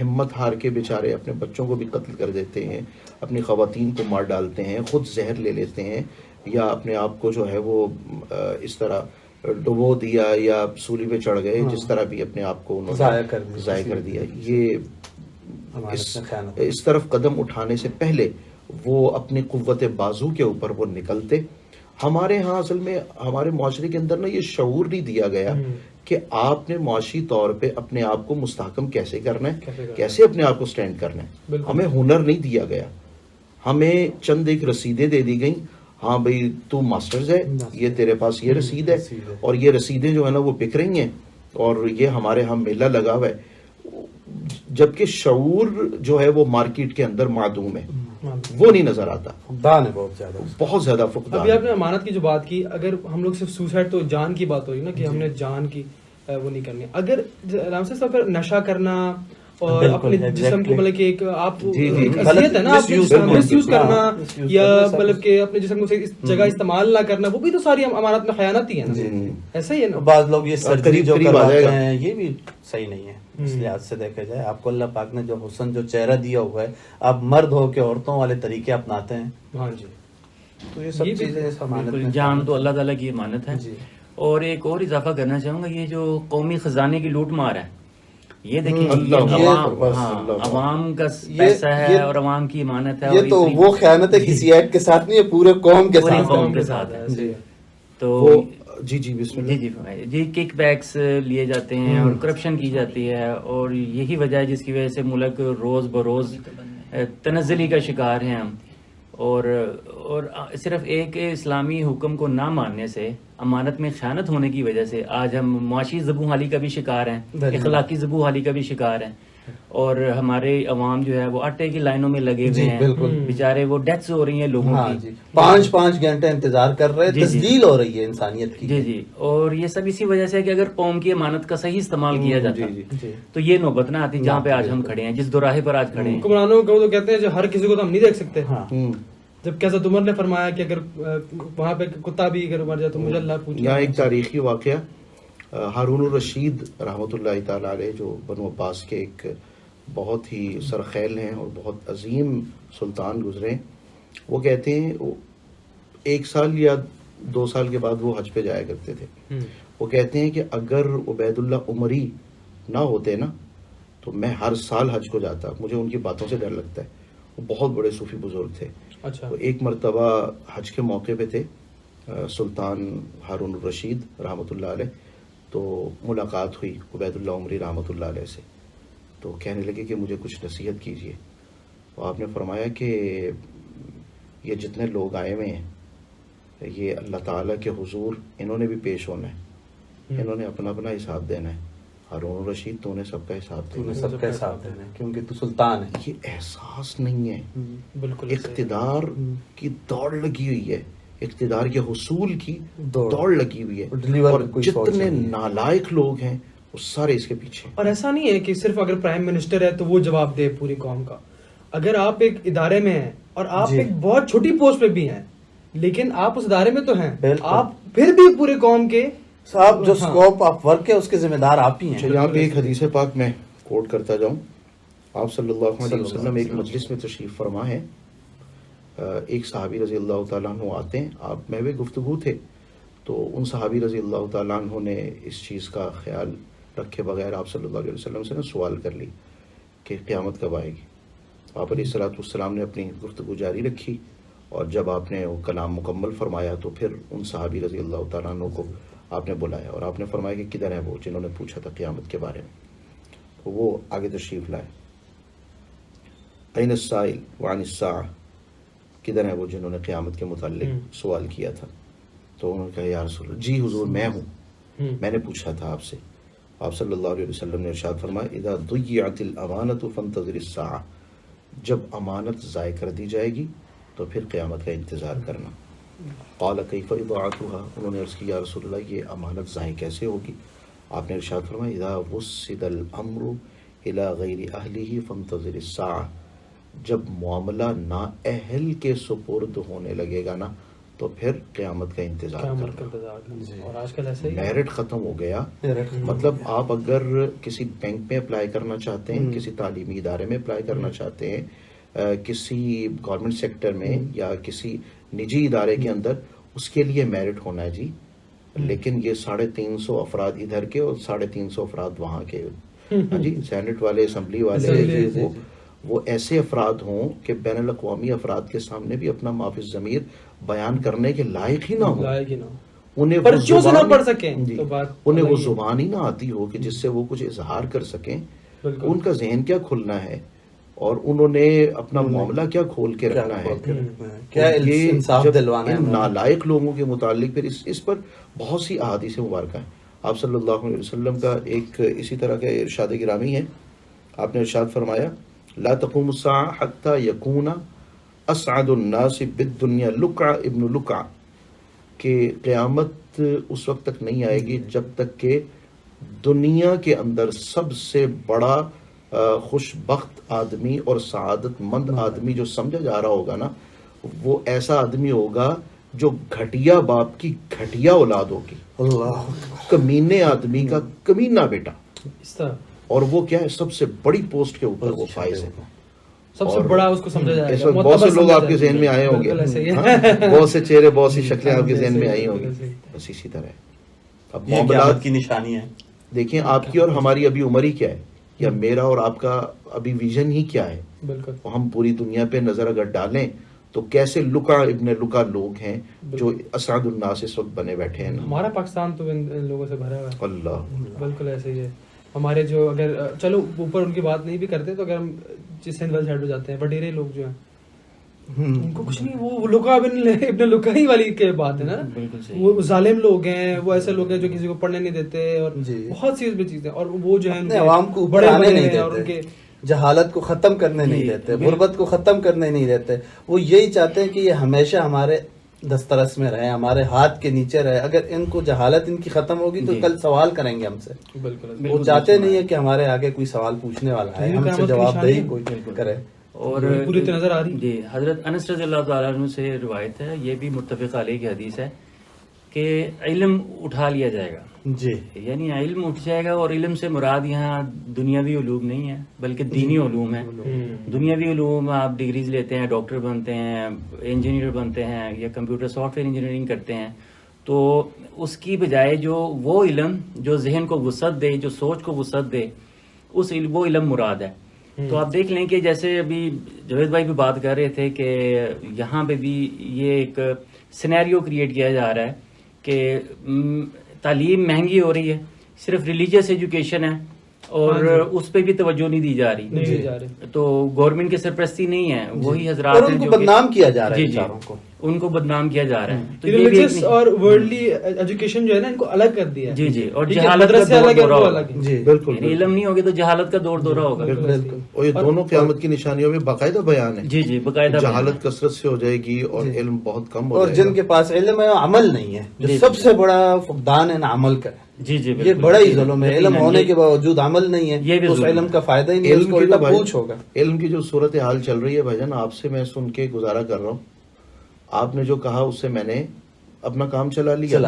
ہمت ہار کے بیچارے اپنے بچوں کو بھی قتل کر دیتے ہیں، اپنی خواتین کو مار ڈالتے ہیں، خود زہر لے لیتے ہیں، یا اپنے آپ کو جو ہے وہ اس طرح ڈبو دیا یا سولی پہ چڑھ گئے، جس طرح بھی اپنے آپ کو انہوں نے ضائع کر دیا، یہ اس طرف قدم اٹھانے سے پہلے وہ اپنی قوت بازو کے اوپر وہ نکلتے. ہمارے ہاں اصل میں ہمارے معاشرے کے اندر نا یہ شعور نہیں دیا گیا کہ آپ نے معاشی طور پہ اپنے آپ کو مستحکم کیسے کرنا ہے، کیسے اپنے آپ کو سٹینڈ کرنا ہے. ہمیں ہنر نہیں دیا گیا، ہمیں چند ایک رسیدیں دے دی گئیں. ہاں بھئی تو ماسٹرز ہے، یہ تیرے پاس یہ رسید ہے، اور یہ رسیدیں جو ہے نا وہ بک رہی ہیں، اور یہ ہمارے ہاں میلہ لگا ہوا ہے. جبکہ شعور جو ہے وہ مارکیٹ کے اندر معدوم ہے، وہ نہیں نظر آتا. فقدان ہے بہت زیادہ فقدان. ابھی آپ نے امانت کی جو بات کی، اگر ہم لوگ صرف سوسائڈ تو جان کی بات ہو رہی نا کہ ہم نے جان کی وہ نہیں کرنی. اگر رام سے صاحب نشہ کرنا اور اپنے جسم کو مطلب کہ ایک آپ اذیت ہے نا، مس یوز کرنا یا مطلب کہ اپنے جسم کو اس جگہ استعمال نہ کرنا، وہ بھی تو ساری امانت میں خیانت ہی ہے نا. ایسا ہی ہے نا. بعض لوگ یہ سرجری جو کرواتے ہیں یہ بھی صحیح نہیں ہے. اس لحاظ سے دیکھا جائے، آپ کو اللہ پاک نے جو حسن جو چہرہ دیا ہوا ہے، آپ مرد ہو کے عورتوں والے طریقے اپناتے ہیں. ہاں جی. تو یہ سب چیزیں جان تو اللہ تعالیٰ کی امانت ہے. اور ایک اور اضافہ کرنا چاہوں گا، یہ جو قومی خزانے کی لوٹ مار ہے، یہ دیکھیں عوام کا پیسہ ہے اور عوام کی امانت ہے. یہ تو وہ خیانت ہے کسی ایک کے ساتھ نہیں، یہ پورے قوم کے ساتھ ہے. تو جی بسم اللہ. جی کک بیکس لیے جاتے ہیں اور کرپشن کی جاتی ہے، اور یہی وجہ ہے جس کی وجہ سے ملک روز بروز تنزلی کا شکار ہیں ہم. اور صرف ایک اسلامی حکم کو نہ ماننے سے، امانت میں خیانت ہونے کی وجہ سے آج ہم معاشی زبوں حالی کا بھی شکار ہیں، اخلاقی زبوں حالی کا بھی شکار ہیں. اور ہمارے عوام جو ہے وہ آٹے کی لائنوں میں لگے ہوئے ہیں، بیچارے وہ ڈیتھس ہو رہی ہیں لوگوں کی، 5 گھنٹے انتظار کر رہے ہیں، تسجیل ہو رہی ہے انسانیت کی. جی. اور یہ سب اسی وجہ سے ہے کہ اگر قوم کی امانت کا صحیح استعمال کیا جاتا تو یہ نوبت نہ آتی جہاں پہ آج ہم کھڑے ہیں، جس دوراہے پر آج کھڑے ہیں. حکمرانوں کو تو کہتے ہیں جو ہر کسی کو تو ہم نہیں دیکھ سکتے، جب حضرت عمر نے فرمایا کہ اگر وہاں پہ کتا بھی اگر مر جائے تو مجھے اللہ پوچھے. یہاں ایک تاریخی واقعہ، ہارون الرشید رحمۃ اللہ تعالی علیہ، جو بنو عباس کے ایک بہت ہی سرخیل ہیں اور بہت عظیم سلطان گزرے ہیں، وہ کہتے ہیں 1 سال یا 2 سال کے بعد وہ حج پہ جایا کرتے تھے. وہ کہتے ہیں کہ اگر عبید اللہ عمری نہ ہوتے نا تو میں ہر سال حج کو جاتا. مجھے ان کی باتوں سے ڈر لگتا ہے. وہ بہت بڑے صوفی بزرگ تھے. اچھا. ایک مرتبہ حج کے موقع پہ تھے سلطان ہارون الرشید رحمۃ اللہ علیہ، تو ملاقات ہوئی عبید اللہ عمری رحمۃ اللہ علیہ سے. تو کہنے لگے کہ مجھے کچھ نصیحت کیجیے. تو آپ نے فرمایا کہ یہ جتنے لوگ آئے ہوئے ہیں، یہ اللہ تعالیٰ کے حضور انہوں نے بھی پیش ہونا ہے، انہوں نے اپنا اپنا حساب دینا ہے. ہارون الرشید تو نے سب کا حساب دینا ہے کیونکہ تو سلطان ہے. یہ احساس نہیں ہے. بالکل اقتدار کی دوڑ لگی ہوئی ہے، اقتدار کے حصول کی دوڑ لگی ہوئی ہے، اور جتنے نالائق لوگ ہیں وہ سارے اس کے پیچھے. اور ایسا نہیں ہے کہ صرف اگر پرائم منسٹر ہے تو وہ جواب دے پوری قوم کا. اگر آپ ایک ادارے میں ہیں اور آپ ایک بہت چھوٹی پوسٹ پہ بھی ہیں، لیکن آپ اس ادارے میں تو ہیں، آپ پھر بھی پورے قوم کے صاحب جو سکوپ آف ورک ہے اس کے ذمہ دار آپ ہی ہیں. یہاں پہ ایک حدیث پاک میں کوٹ کرتا جاؤں. آپ صلی اللہ علیہ وسلم ایک مجلس میں تشریف فرما ہے. ایک صحابی رضی اللہ تعالیٰ عنہ آتے ہیں، آپ میں بھی گفتگو تھے، تو ان صحابی رضی اللہ تعالیٰ عنہ نے اس چیز کا خیال رکھے بغیر آپ صلی اللہ علیہ وسلم سے سوال کر لی کہ قیامت کب آئے گی. آپ علیہ الصلوۃ والسلام نے اپنی گفتگو جاری رکھی، اور جب آپ نے وہ کلام مکمل فرمایا تو پھر ان صحابی رضی اللہ تعالیٰ عنہ کو آپ نے بلایا اور آپ نے فرمایا کہ کدھر ہے وہ جنہوں نے پوچھا تھا قیامت کے بارے میں. تو وہ آگے تشریف لائے. این السائل وعن الساعہ، کدھر ہے وہ جنہوں نے قیامت کے متعلق سوال کیا تھا. تو انہوں نے کہا یا رسول اللہ جی حضور میں ہوں, میں نے پوچھا تھا آپ سے. آپ صلی اللہ علیہ وسلم نے ارشاد فرمایا اذا ضیعت الامانۃ فانتظر الساعہ, جب امانت ضائع کر دی جائے گی تو پھر قیامت کا انتظار کرنا. قال کیف اضاعتها, انہوں نے عرض کی یا رسول اللہ یہ امانت ضائع کیسے ہوگی؟ آپ نے ارشاد فرمایا اذا وسد الامر الى غیر اہلہ فانتظر الساعہ, جب معاملہ نااہل کے سپرد ہونے لگے گا نا تو پھر قیامت کا انتظار کرنا. اور آج کل ایسے ہی میرٹ ختم ہو گیا. مطلب آپ اگر کسی بینک میں اپلائی کرنا چاہتے ہیں, کسی تعلیمی ادارے میں اپلائی کرنا چاہتے ہیں, کسی گورنمنٹ سیکٹر میں یا کسی نجی ادارے کے اندر, اس کے لیے میرٹ ہونا ہے جی. لیکن یہ 350 افراد ادھر کے اور 350 افراد وہاں کے, ہاں جی, سینٹ والے, اسمبلی والے, وہ ایسے افراد ہوں کہ بین الاقوامی افراد کے سامنے بھی اپنا معافی ضمیر بیان کرنے کے لائق ہی نہ ہو, انہیں پرچوں سے نہ پڑھ سکیں, انہیں وہ زبان ہی نہ آتی ہو کہ جس سے وہ کچھ اظہار کر سکیں. ان کا ذہن کیا کھلنا ہے اور انہوں نے اپنا معاملہ کیا کھول کے رکھنا ہے, کیا انصاف دلوانا ہے. ان نالائق لوگوں کے متعلق پھر اس پر بہت سی احادیث مبارکہ ہیں. آپ صلی اللہ علیہ وسلم کا ایک اسی طرح کا ارشاد گرامی ہے. آپ نے ارشاد فرمایا لا تقوم الساعة حتى يكون اسعد الناس بالدنيا لقع ابن لقع, کہ قیامت اس وقت تک نہیں آئے گی جب تک کہ دنیا کے اندر سب سے بڑا خوش بخت آدمی اور سعادت مند آدمی جو سمجھا جا رہا ہوگا نا, وہ ایسا آدمی ہوگا جو گھٹیا باپ کی گھٹیا اولاد ہوگی, کمینے آدمی کا کمینہ بیٹا, اور وہ کیا ہے سب سے بڑی پوسٹ کے اوپر وہ فائز ہے, سب سے بڑا اس کو سمجھا جائے گا. بہت سے لوگ آپ کے ذہن میں آئے ہوں گے, بہت سے چہرے, بہت سی شکلیں آپ کے ذہن میں آئی ہوں گی. بس اسی طرح اب معاملات کی نشانی ہے. دیکھیں آپ کی اور ہماری ابھی عمر ہی کیا ہے, یا میرا اور آپ کا ابھی ویژن ہی کیا ہے. ہم پوری دنیا پہ نظر اگر ڈالیں تو کیسے لکا ابن لکا لوگ ہیں جو اسعد الناس اس وقت بنے بیٹھے ہیں. ہمارا پاکستان تو ان لوگوں سے بھرا ہوا ہے. اللہ بالکل ایسے ہی ہے. ہمارے جو اگر چلو اوپر ان کی بات نہیں بھی کرتے تو اگر ہم سندھ والے سائڈ پہ جاتے ہیں, وڈیرے لوگ جو ہیں ان کو کچھ نہیں, وہ لکا ابن لکا ہی والی کے بات ہے نا. وہ ظالم لوگ ہیں, وہ ایسے لوگ ہیں جو کسی کو پڑھنے نہیں دیتے, اور بہت سی چیزیں, اور وہ جو ہے عوام کو بڑے نہیں دیتے, جہالت کو ختم کرنے نہیں دیتے, غربت کو ختم کرنے نہیں دیتے. وہ یہی چاہتے ہیں کہ یہ ہمیشہ ہمارے دسترس میں رہے, ہمارے ہاتھ کے نیچے رہے. اگر ان کو جہالت ان کی ختم ہوگی تو کل سوال کریں گے ہم سے. وہ چاہتے نہیں ہے کہ ہمارے آگے کوئی سوال پوچھنے والا ہے, ہم سے جواب دہی کوئی کرے. اور پوری نظر آ رہی جی, حضرت انس رضی اللہ تعالیٰ عنہ سے روایت ہے, یہ بھی متفق علیہ کی حدیث ہے کہ علم اٹھا لیا جائے گا. جی, یعنی علم اٹھ جائے گا, اور علم سے مراد یہاں دنیاوی علوم نہیں ہے بلکہ دینی علوم ہے. دنیاوی علوم آپ ڈگریز لیتے ہیں, ڈاکٹر بنتے ہیں, انجینئر بنتے ہیں, یا کمپیوٹر سافٹ ویئر انجینئرنگ کرتے ہیں, تو اس کی بجائے جو وہ علم جو ذہن کو وسعت دے, جو سوچ کو وسعت دے, وہ علم مراد ہے. تو آپ دیکھ لیں کہ جیسے ابھی جاوید بھائی بھی بات کر رہے تھے کہ یہاں پہ بھی یہ ایک سینیریو کریٹ کیا جا رہا ہے کہ تعلیم مہنگی ہو رہی ہے, صرف ریلیجیس ایجوکیشن ہے اور اس پہ بھی توجہ نہیں دی جا رہی. تو گورنمنٹ کی سرپرستی نہیں ہے, وہی حضرات اور ان کو بدنام کیا جا رہا ہے. جی, ان کو بدنام کیا جا رہا ہے. ریلیجیس اور ورلڈلی ایجوکیشن جو ہے نا ان کو الگ کر دیا. جی جی, اور جہالت کا دور دورہ ہوگا. جی بالکل, علم نہیں ہوگی تو جہالت کا دور دورہ ہوگا. بالکل, اور یہ دونوں قیامت کی نشانیوں میں باقاعدہ بیان ہے. جی جی, باقاعدہ جہالت کثرت سے ہو جائے گی اور علم بہت کم ہو اور جائے گا. جن کے پاس علم ہے عمل نہیں ہے, جو سب سے بڑا فقدان ہے نا عمل کا. جی جی, یہ بڑا ہی ظلم ہے. علم ہونے کے باوجود عمل نہیں ہے, یہ بھی اس علم کا فائدہ ہی نہیں, اس کو الٹا پوچھ ہوگا. علم کی جو صورت حال چل رہی ہے بھائی جان, آپ سے میں سن کے گزارا کر رہا ہوں. آپ نے جو کہا اس سے میں نے اپنا کام چلا لیا.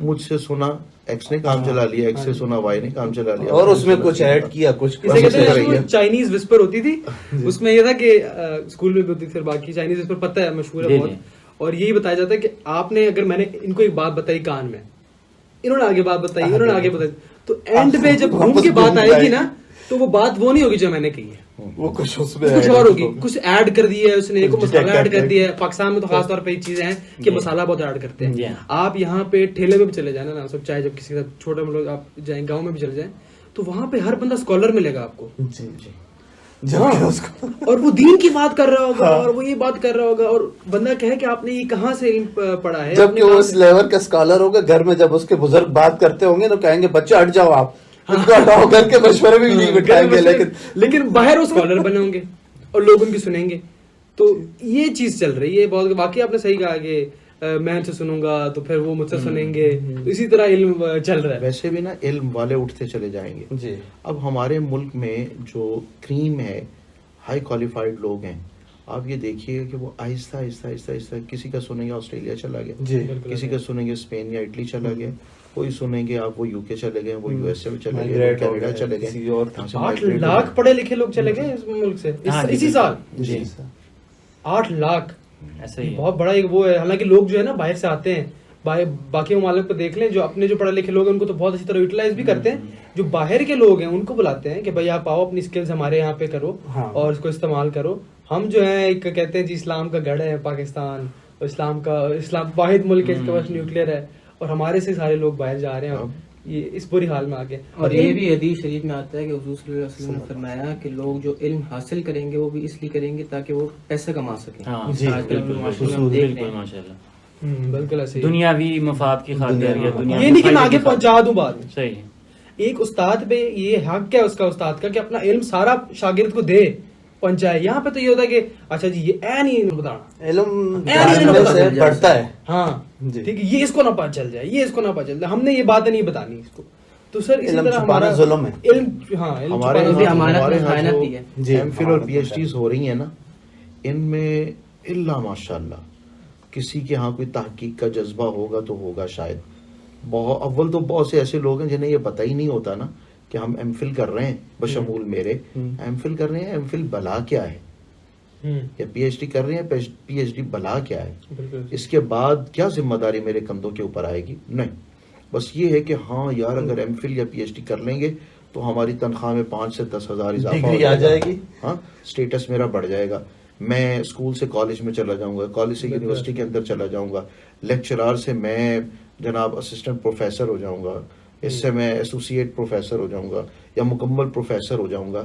مجھ سے سنا ایکس نے کام چلا لیا, ایکس سے سنا وائی نے کام چلا لیا, اور اس میں کچھ ایڈ کیا, کچھ چائنیز وسپر ہوتی تھی. اس میں یہ تھا کہ اسکول میں بھی ہوتی تھی, باقی چائنیز وسپر پتہ ہے مشہور ہے بہت, اور یہی بتایا جاتا ہے کہ آپ نے اگر میں نے ان کو ایک بات بتائی کان میں, انہوں نے آگے بات بتائی, انہوں نے آگے بتائی, تو اینڈ پہ جب گھوم کے بات آئے گی نا تو وہ بات وہ نہیں ہوگی جو میں نے کہی ہے, وہ کچھ اور ہوگی, کچھ ایڈ کر دیا ہے اس نے, کوئی مسالہ ایڈ کر دیا ہے. پاکستان میں تو خاص طور پہ یہ چیزیں ہیں کہ مسالہ بہت ایڈ کرتے ہیں. آپ یہاں پہ ٹھیلے میں بھی چلے جائیں نا, سب چاہے جب کسی کا چھوٹے لوگ آپ جائیں, گاؤں میں بھی چلے جائیں, تو وہاں پہ ہر بندہ اسکالر ملے گا آپ کو. جی جی, جبکہ اس کو اور وہ دین کی بات کر رہا ہوگا اور وہ یہ بات کر رہا ہوگا اور بندہ کہے کہ آپ نے یہ کہاں سے علم پڑھا ہے, جبکہ وہ اس لیول کا اسکالر ہوگا. گھر میں جب اس کے بزرگ بات کرتے ہوں گے تو کہیں گے بچے ہٹ جاؤ, آپ ان کو ہٹاؤ, گھر کے مشورے بھی نہیں بٹھائیں گے, لیکن باہر وہ اسکالر بنے ہوں گے اور لوگ ان کی سنیں گے. تو یہ چیز چل رہی ہے بہت. واقعی آپ نے صحیح کہا کہ میں ان سے سنوں گا تو پھر وہ مجھ سے سنیں گے, اسی طرح علم چل رہا ہے. ویسے بھی نا علم والے اٹھتے چلے جائیں گے. جی اب ہمارے ملک میں جو کریم ہے, ہائی کوالیفائڈ لوگ ہیں, آپ یہ دیکھیے کہ وہ آہستہ آہستہ آہستہ آہستہ کسی کا سنیں گے آسٹریلیا چلا گیا, جی کسی کا سنیں گے اسپین یا اٹلی چلا گیا, کوئی سنیں گے آپ وہ یو کے چلے گئے, وہ یو ایس اے میں چلے گئے, کینیڈا چلے گئے. 8 لاکھ پڑھے لکھے لوگ چلے گئے اس ملک سے اسی سال. جی 8 لاکھ ایسا ہی بہت بڑا ایک وہ ہے. حالانکہ لوگ جو ہے نا باہر سے آتے ہیں, باقی ممالک پہ دیکھ لیں, جو اپنے جو پڑھے لکھے لوگ ہیں ان کو تو بہت اچھی طرح یوٹیلائز بھی کرتے ہیں. جو باہر کے لوگ ہیں ان کو بلاتے ہیں کہ بھائی آپ آؤ, اپنی اسکلز ہمارے یہاں پہ کرو اور اس کو استعمال کرو. ہم جو ہیں ایک کہتے ہیں جی اسلام کا گڑھ ہے پاکستان, اور اسلام واحد ملک ہے جس کے پاس نیوکلیئر ہے, اور ہمارے سے سارے لوگ باہر جا رہے ہیں اور یہ اس بری حال میں آ گئے. اور یہ بھی حدیث شریف میں آتا ہے کہ حضور صلی اللہ علیہ وسلم نے فرمایا کہ لوگ جو علم حاصل کریں گے وہ بھی اس لیے کریں گے تاکہ وہ پیسہ کما سکیں. آج کل ہم معاشرے میں ہم دیکھ رہے ہیں بالکل ایسے ہی. دنیاوی مفاد کی خاطر یہ نہیں کہ میں آگے پہنچا دوں بات میں. صحیح. ایک استاد پہ یہ حق ہے اس کا استاد کا کہ اپنا علم سارا شاگرد کو دے پہنچائے. یہاں پہ تو یہ ہوتا ہے کہ اچھا جی یہ نہیں بتانا, علم سے بڑھتا ہے. ہاں ٹھیک ہے, یہ اس کو نہ پتہ چل جائے, یہ اس کو نہ پتہ چل جائے, ہم نے یہ باتیں نہیں بتانی اس کو. تو سر اسی طرح ہمارا ظلم ہے. علم ہمارے ہے. ایم فل اور پی ایچ ڈیز ہو رہی ہیں نا, ان میں اللہ ماشاء اللہ کسی کے ہاں کوئی تحقیق کا جذبہ ہوگا تو ہوگا شاید. اول تو بہت سے ایسے لوگ ہیں جنہیں یہ پتہ ہی نہیں ہوتا نا کہ ہم ایم فل کر رہے ہیں, بشمول میرے ایم فل کر رہے ہیں. ایم فل بلا کیا ہے, یا پی ایچ ڈی کر رہے ہیں, پی ایچ ڈی بلا کیا ہے, اس کے بعد کیا ذمہ داری میرے کندھوں کے اوپر آئے گی؟ نہیں, بس یہ ہے کہ ہاں یار اگر ایم فل یا پی ایچ ڈی کر لیں گے تو ہماری تنخواہ میں 5 سے 10 ہزار اضافہ آ جائے گی, ہاں اسٹیٹس میرا بڑھ جائے گا, میں اسکول سے کالج میں چلا جاؤں گا, کالج سے یونیورسٹی کے اندر چلا جاؤں گا, لیکچرار سے میں جناب اسسٹنٹ پروفیسر ہو جاؤں گا, اس سے میں ایسوسیٹ پروفیسر ہو جاؤں گا یا مکمل پروفیسر ہو جاؤں گا,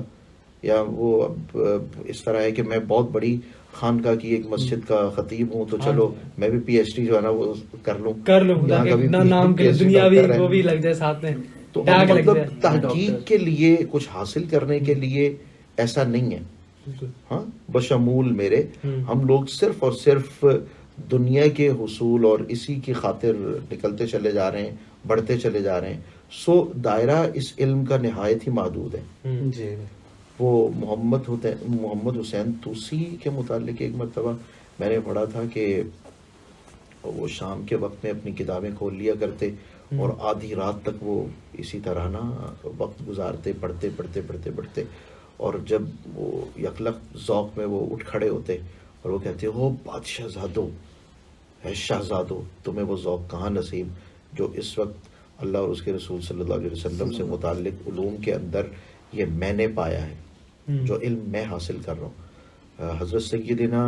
یا وہ اس طرح ہے کہ میں بہت بڑی خانقاہ کی ایک مسجد کا خطیب ہوں تو چلو میں بھی پی ایچ ڈی جو ہے نا وہ کر لوں نام کے دنیاوی وہ بھی لگ جائے ساتھ میں. تو مطلب تحقیق کے لیے کچھ حاصل کرنے کے لیے ایسا نہیں ہے. ہاں بشمول میرے ہم لوگ صرف اور صرف دنیا کے حصول اور اسی کی خاطر نکلتے چلے جا رہے ہیں, بڑھتے چلے جا رہے ہیں. سو دائرہ اس علم کا نہایت ہی محدود ہے. جی وہ محمد حسین توسی کے متعلق ایک مرتبہ میں نے پڑھا تھا کہ وہ شام کے وقت میں اپنی کتابیں کھول لیا کرتے اور آدھی رات تک وہ اسی طرح نا وقت گزارتے, پڑھتے پڑھتے پڑھتے پڑھتے, اور جب وہ یکلق ذوق میں وہ اٹھ کھڑے ہوتے اور وہ کہتے ہو بادشاہ زادو ہے شہزادو, تمہیں وہ ذوق کہاں نصیب جو اس وقت اللہ اور اس کے رسول صلی اللہ علیہ وسلم سے متعلق علوم کے اندر یہ میں نے پایا ہے, جو علم میں حاصل کر رہا ہوں. حضرت سیدنا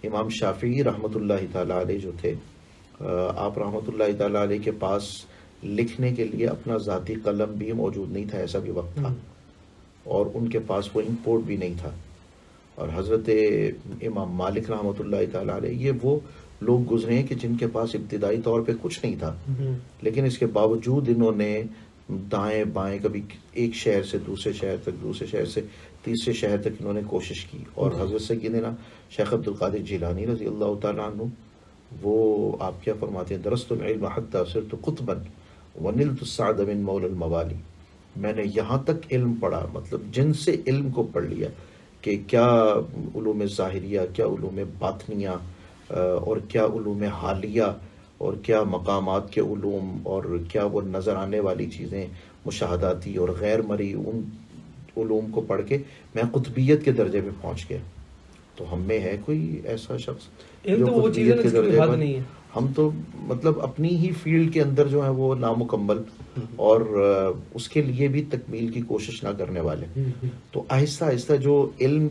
امام شافعی رحمۃ اللہ تعالیٰ علیہ جو تھے, آپ رحمۃ اللہ تعالیٰ علیہ کے پاس لکھنے کے لیے اپنا ذاتی قلم بھی موجود نہیں تھا, ایسا بھی وقت تھا, اور ان کے پاس وہ امپورٹ بھی نہیں تھا. اور حضرت امام مالک رحمۃ اللہ تعالیٰ علیہ یہ وہ لوگ گزرے ہیں کہ جن کے پاس ابتدائی طور پہ کچھ نہیں تھا, لیکن اس کے باوجود انہوں نے دائیں بائیں کبھی ایک شہر سے دوسرے شہر تک, دوسرے شہر سے تیسرے شہر تک انہوں نے کوشش کی. اور حضرت سیدنا شیخ عبد القادر جیلانی رضی اللہ تعالیٰ عنہ وہ آپ کیا فرماتے ہیں, درست العلم حتی صرت قطبا ونلت السعد من مولا الموالی, میں نے یہاں تک علم پڑھا, مطلب جن سے علم کو پڑھ لیا کہ کیا علوم ظاہریہ, کیا علوم باطنیہ, اور کیا علوم حالیہ, اور کیا مقامات کے علوم, اور کیا وہ نظر آنے والی چیزیں مشاہداتی اور غیر مرئی, ان علوم کو پڑھ کے میں قطبیت کے درجے پہ پہنچ گیا. تو ہم میں ہے کوئی ایسا شخص جو قطبیت کے درجے پر نہیں ہے؟ ہم تو مطلب اپنی ہی فیلڈ کے اندر جو ہے وہ نامکمل اور اس کے لیے بھی تکمیل کی کوشش نہ کرنے والے. تو آہستہ آہستہ جو علم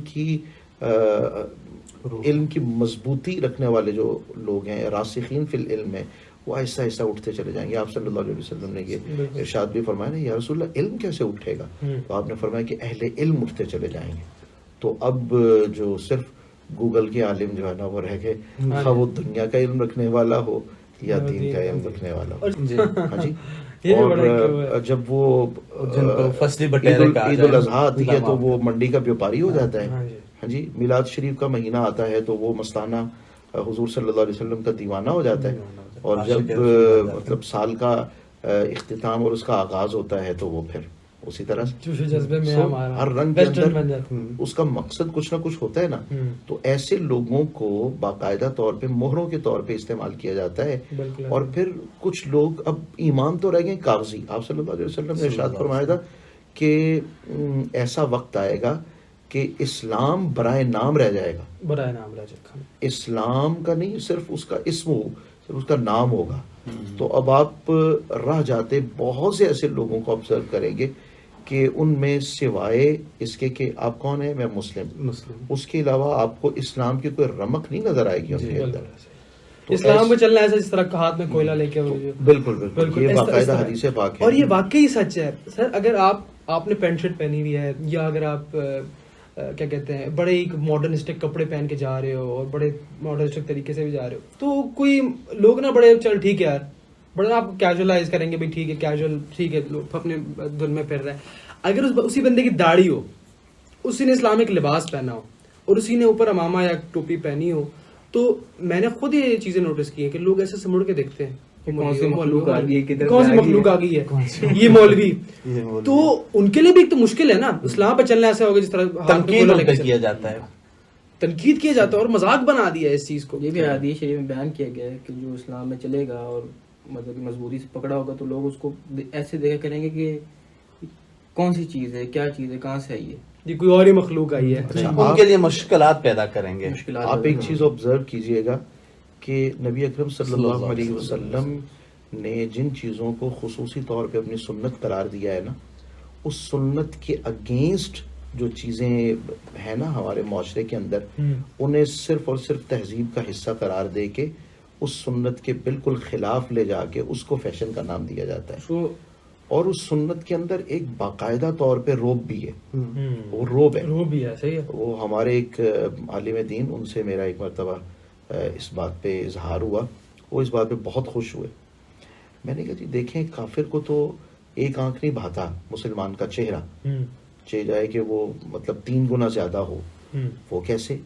کی مضبوطی رکھنے والے جو لوگ ہیں, راسخین فی العلم میں, وہ آہستہ آہستہ اٹھتے چلے جائیں گے. آپ صلی اللہ علیہ وسلم نے یہ ارشاد بھی فرمایا نا, یا رسول اللہ علم کیسے اٹھے گا؟ تو آپ نے فرمایا کہ اہل علم اٹھتے چلے جائیں گے. تو اب جو صرف گوگل کے عالم جو ہے نا وہ رہ گئے، خواہ وہ دنیا کا علم رکھنے والا ہو یا دین کا علم رکھنے والا ہو. ہاں جی. اور جب وہ عید الاضحیٰ آتی ہے تو وہ منڈی کا بیوپاری ہو جاتا ہے. ہاں جی. میلاد شریف کا مہینہ آتا ہے تو وہ مستانہ حضور صلی اللہ علیہ وسلم کا دیوانہ ہو جاتا ہے. اور جب مطلب سال کا اختتام اور اس کا آغاز ہوتا ہے تو وہ پھر اسی طرح ہر رنگ کے اندر اس کا مقصد کچھ نہ کچھ ہوتا ہے نا. تو ایسے لوگوں کو باقاعدہ طور پہ مہروں کے طور پہ استعمال کیا جاتا ہے. اور پھر کچھ لوگ اب ایمان تو رہ گئے کاغذی. آپ صلی اللہ علیہ وسلم نے ارشاد فرمایا تھا کہ ایسا وقت آئے گا کہ اسلام برائے نام رہ جائے گا. برائے نام رہ جائے گا. اسلام کا نہیں، صرف اس کا اسم ہو، صرف اس کا نام ہوگا. تو اب آپ راہ جاتے بہت سے ایسے لوگوں کو آبزرو کریں گے کہ ان میں سوائے اس کے کہ آپ کون ہیں، میں مسلم، اس کے علاوہ آپ کو اسلام کی کوئی رمق نہیں نظر آئے گی ان کے اندر. اسلام میں چلنا ایسا جس طرح ہاتھ میں کوئلہ لے کے. بالکل بالکل، یہ باقاعدہ حدیث پاک ہے. اور یہ واقعی سچ ہے سر. اگر آپ نے پینٹ شرٹ پہنی ہوئی ہے، یا اگر آپ کیا کہتے ہیں بڑے ایک ماڈرنسٹک کپڑے پہن کے جا رہے ہو اور بڑے ماڈرنسٹک طریقے سے بھی جا رہے ہو، تو کوئی لوگ نا بڑے چل ٹھیک ہے یار، بڑا آپ کیجولائز کریں گے بھائی ٹھیک ہے کیجول، ٹھیک ہے لوگ اپنے دھن میں پھر رہے ہیں. اگر اسی بندے کی داڑھی ہو، اسی نے اسلامک لباس پہنا ہو اور اسی نے اوپر امامہ یا ٹوپی پہنی ہو، تو میں نے خود یہ چیزیں نوٹس کی ہیں کہ لوگ ایسے سمڑ کے دیکھتے ہیں کون سی مخلوق آ گئی ہے یہ مولوی. تو ان کے لیے بھی ایک تو مشکل ہے نا اسلام پہ چلنا. ایسا ہوگا جس طرح تنقید کیا جاتا ہے، تنقید کیا جاتا ہے اور مذاق بنا دیا اس چیز کو. یہ بھی حدیث شریف میں بیان کیا گیا ہے کہ جو اسلام میں چلے گا اور مطلب کہ مضبوطی سے پکڑا ہوگا تو لوگ اس کو ایسے دیکھا کریں گے کہ کون سی چیز ہے، کیا چیز ہے، کہاں سے آئی ہے، یہ کوئی اور ہی مخلوق آئی ہے. ان کے لیے مشکلات پیدا کریں گے. آپ ایک چیز آبزرو کیجئے گا کہ نبی اکرم صلی اللہ علیہ وسلم نے جن چیزوں کو خصوصی طور پہ اپنی سنت قرار دیا ہے نا، اس سنت کے اگینسٹ جو چیزیں ہیں نا ہمارے معاشرے کے اندر، انہیں صرف اور صرف تہذیب کا حصہ قرار دے کے اس سنت کے بالکل خلاف لے جا کے اس کو فیشن کا نام دیا جاتا ہے. اور اس سنت کے اندر ایک باقاعدہ طور پہ روب بھی ہے. وہ روب ہے، صحیح ہے. وہ ہمارے ایک عالم دین، ان سے میرا ایک مرتبہ اس بات پہ اظہار ہوا. وہ اس بات پہ بہت خوش ہوئے. میں نے کہا جی دیکھیں، کافر کو تو ایک آنکھ نہیں بھاتا مسلمان کا چہرہ، چاہے جائے کہ وہ مطلب 3 گنا زیادہ ہو. وہ کیسے؟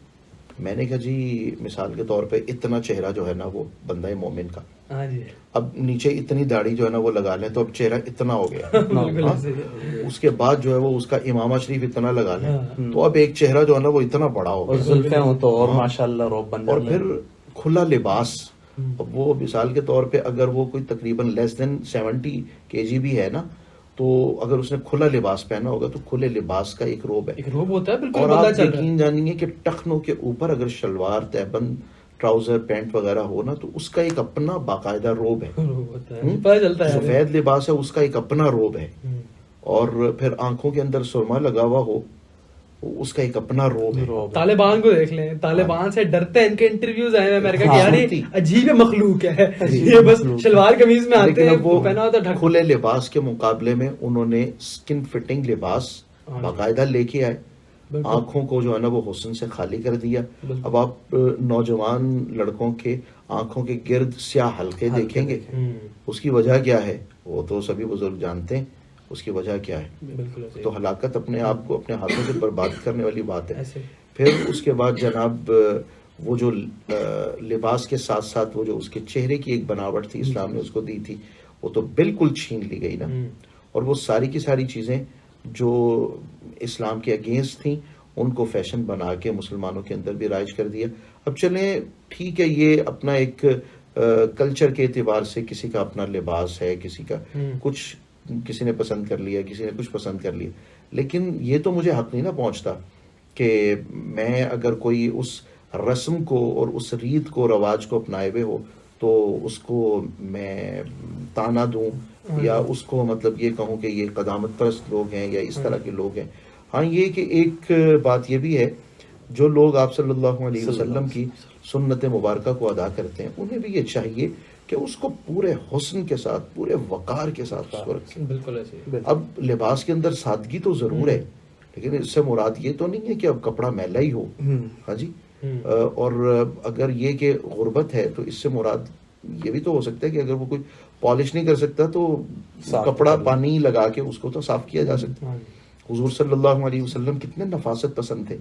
میں نے کہا جی مثال کے طور پہ اتنا چہرہ جو ہے نا وہ بندہ مومن کا، اب نیچے اتنی داڑھی جو ہے نا وہ لگا لیں تو اب چہرہ اتنا ہو گیا. اس کے بعد جو ہے وہ اس کا امامہ شریف اتنا لگا لیں تو اب ایک چہرہ جو ہے نا وہ اتنا بڑا ہو گیا. زلفیں ہوں تو اور ماشاءاللہ روب بن. اور پھر کھلا لباس، وہ مثال کے طور پہ اگر وہ کوئی تقریباً لیس دین 70 kg بھی ہے نا، تو اگر اس نے کھلا لباس پہنا ہوگا تو کھلے لباس کا ایک روب ہے. ایک روب ہوتا ہے بالکل. اور آپ یقین جانیں گے کہ ٹخنوں کے اوپر اگر شلوار، تہبند، ٹراؤزر، پینٹ وغیرہ ہو نا تو اس کا ایک اپنا باقاعدہ روب ہے. سفید لباس ہے، اس کا ایک اپنا روب ہے. اور پھر آنکھوں کے اندر سرما لگا ہوا ہو، اس کا ایک اپنا روب ہے. طالبان کو دیکھ لیں، طالبان سے ڈرتے ہیں. ان کے انٹرویوز آئے ہیں امریکہ کے، یار عجیب مخلوق ہے یہ، بس شلوار قمیض میں آتے ہیں، وہ پہنا ہوتا ہے. کھلے لباس کے مقابلے میں انہوں نے سکن فٹنگ لباس باقاعدہ لے کے آئے. آنکھوں کو جو ہے نا وہ حسن سے خالی کر دیا. اب آپ نوجوان لڑکوں کے آنکھوں کے گرد سیاہ حلقے دیکھیں گے، اس کی وجہ کیا ہے وہ تو سبھی بزرگ جانتے ہیں. اس کی وجہ کیا ہے؟ تو ہلاکت اپنے آپ کو اپنے ہاتھوں سے برباد کرنے والی بات ہے. پھر اس کے بعد جناب وہ جو لباس کے ساتھ ساتھ وہ جو اس کے چہرے کی ایک بناوٹ تھی اسلام نے اس کو دی تھی، وہ تو بالکل چھین لی گئی نا. اور وہ ساری کی ساری چیزیں جو اسلام کے اگینسٹ تھیں ان کو فیشن بنا کے مسلمانوں کے اندر بھی رائج کر دیا. اب چلیں ٹھیک ہے، یہ اپنا ایک کلچر کے اعتبار سے کسی کا اپنا لباس ہے، کسی کا کچھ کسی نے پسند کر لیا، کسی نے کچھ پسند کر لیا، لیکن یہ تو مجھے حق نہیں نہ پہنچتا کہ میں اگر کوئی اس رسم کو اور اس ریت کو، رواج کو اپنائے ہوئے ہو تو اس کو میں تانا دوں یا اس کو مطلب یہ کہوں کہ یہ قدامت پرست لوگ ہیں یا اس طرح کے لوگ ہیں. ہاں یہ کہ ایک بات یہ بھی ہے، جو لوگ آپ صلی اللہ علیہ وسلم کی سنت مبارکہ کو ادا کرتے ہیں انہیں بھی یہ چاہیے کہ اس کو پورے حسن کے ساتھ، پورے وقار کے ساتھ اس کو رکھیں. بالکل ایسے. اب لباس کے اندر سادگی تو ضرور ہے، لیکن اس سے مراد یہ تو نہیں ہے کہ اب کپڑا میلا ہی ہو. ہاں جی. اور اگر یہ کہ غربت ہے تو اس سے مراد یہ بھی تو ہو سکتا ہے کہ اگر وہ کوئی پالش نہیں کر سکتا تو کپڑا پانی لگا کے اس کو تو صاف کیا جا سکتا ہے. حضور صلی اللہ علیہ وسلم کتنے نفاست پسند تھے.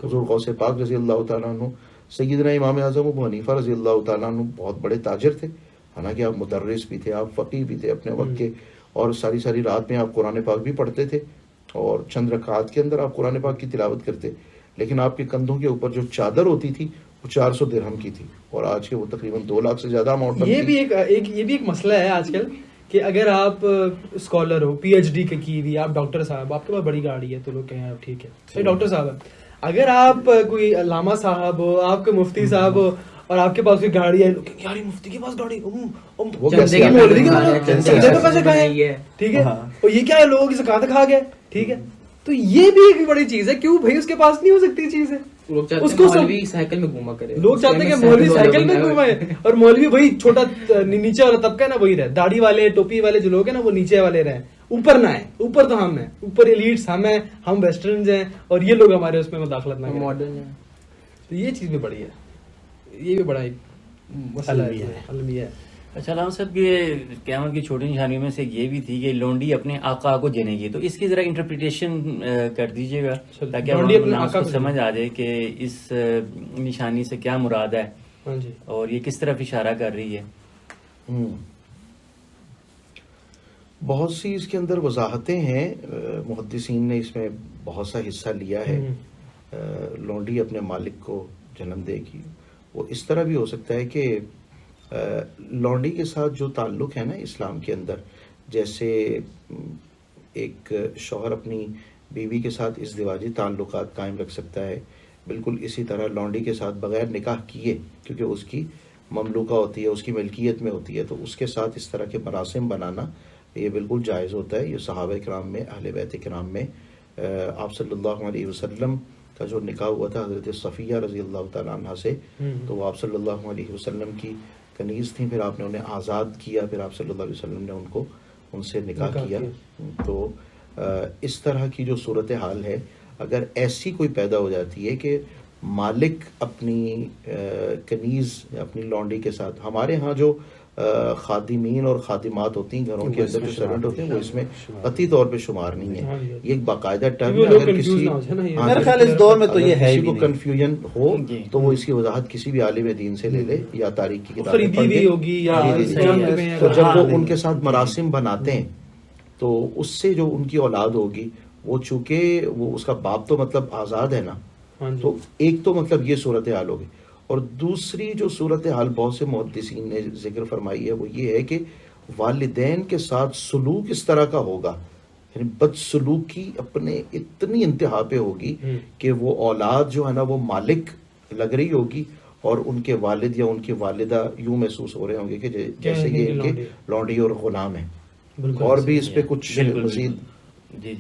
حضور غوث پاک رضی اللہ تعالیٰ عنہ، سیدنا امام اعظم ابو حنیفہ رضی اللہ تعالیٰ عنہ بہت بڑے تاجر تھے، حالانکہ آپ مدرس بھی تھے، آپ فقیہ بھی تھے اپنے وقت کے، اور ساری رات میں آپ قرآن پاک بھی پڑھتے تھے اور چند رکعات کے اندر آپ قرآن پاک کی تلاوت کرتے، لیکن آپ کے کندھوں کے اوپر جو چادر ہوتی تھی وہ 400 درہم کی تھی، اور آج کے وہ تقریباً 2 لاکھ سے زیادہ اماؤنٹ. یہ بھی ایک مسئلہ ہے آج کل کہ اگر آپ اسکالر ہو، پی ایچ ڈی کی ہوئی، آپ ڈاکٹر صاحب، آپ کے پاس بڑی گاڑی ہے تو لوگ کہیں آپ ٹھیک ہے ڈاکٹر صاحب ہے. اگر آپ کوئی علامہ صاحب ہو، آپ کے مفتی صاحب ہو اور آپ کے پاس کوئی گاڑی ہے، یار مفتی کے پاس گاڑی، مولوی کے پیسے کھائے، ٹھیک ہے، اور یہ کیا ہے لوگوں کی زکات کھا گئے، ٹھیک ہے. تو یہ بھی ایک بڑی چیز ہے. کیوں بھائی اس کے پاس نہیں ہو سکتی چیز ہے؟ لوگ چاہتے ہیں مولوی سائیکل میں گھوما کرے، لوگ چاہتے ہیں کہ مولوی سائیکل میں گھومائے، اور مولوی وہی چھوٹا نیچے والا طبقہ ہے نا وہی رہے، داڑھی والے ٹوپی والے جو لوگ ہیں نا وہ نیچے والے رہیں، اوپر نہ آئے. اوپر تو ہم ہیں، اوپر ایلیٹس ہم ہیں، ہم ویسٹرنز ہیں، اور یہ لوگ ہمارے اس میں مداخلت نہ کریں، ماڈرن ہیں. تو یہ چیز بھی بڑی ہے، یہ بھی بڑا ایک مسئلہ ہے. اچھا علامہ صاحب، یہ قیامت کی چھوٹی نشانیوں میں سے یہ بھی تھی کہ لونڈی اپنے آقا کو جنے گی، تو اس کی ذرا انٹرپریٹیشن کر دیجیے گا تاکہ ہم کو سمجھ آ جائے کہ اس نشانی سے کیا مراد ہے اور یہ کس طرف اشارہ کر رہی ہے. بہت سی اس کے اندر وضاحتیں ہیں، محدثین نے اس میں بہت سا حصہ لیا ہے. لونڈی اپنے مالک کو جنم دے گی، وہ اس طرح بھی ہو سکتا ہے کہ لونڈی کے ساتھ جو تعلق ہے نا اسلام کے اندر، جیسے ایک شوہر اپنی بیوی کے ساتھ ازدواجی تعلقات قائم رکھ سکتا ہے، بالکل اسی طرح لونڈی کے ساتھ بغیر نکاح کیے، کیونکہ اس کی مملوکہ ہوتی ہے، اس کی ملکیت میں ہوتی ہے، تو اس کے ساتھ اس طرح کے مراسم بنانا یہ بالکل جائز ہوتا ہے. یہ صحابہ کرام میں، اہل بیت کرام میں، آپ صلی اللہ علیہ وسلم کا جو نکاح ہوا تھا حضرت صفیہ رضی اللہ تعالیٰ عنہ سے، تو وہ آپ صلی اللہ علیہ وسلم کی کنیز تھیں، پھر آپ نے انہیں آزاد کیا، پھر آپ صلی اللہ علیہ وسلم نے ان سے نکاح کیا. تو اس طرح کی جو صورتحال ہے، اگر ایسی کوئی پیدا ہو جاتی ہے کہ مالک اپنی کنیز اپنی لونڈی کے ساتھ، ہمارے ہاں جو خادمین اور خادمات ہوتی ہیں گھروں کے اندر جو سرونٹ ہوتے ہیں وہ اس میں قطعی طور پہ شمار نہیں ہے. یہ ایک باقاعدہ ٹرم ہے. اگر میرے خیال اس دور میں تو یہ ہے، کسی کو کنفیوژن ہو تو وہ اس کی وضاحت کسی بھی عالم دین سے لے لے یا تاریخ کی کتابیں پڑھ لے. تو جب وہ ان کے ساتھ مراسم بناتے ہیں تو اس سے جو ان کی اولاد ہوگی وہ چونکہ وہ اس کا باپ تو مطلب آزاد ہے نا، تو ایک تو مطلب یہ صورتحال ہوگی. اور دوسری جو صورتحال بہت سے محدثین نے ذکر فرمائی ہے وہ یہ ہے کہ والدین کے ساتھ سلوک اس طرح کا ہوگا، یعنی بد سلوکی اپنے اتنی انتہا پہ ہوگی کہ وہ اولاد جو ہے نا وہ مالک لگ رہی ہوگی، اور ان کے والد یا ان کی والدہ یوں محسوس ہو رہے ہوں گے کہ جیسے یہ ان کے لونڈی اور غلام ہیں. اور بھی اس پہ کچھ مزید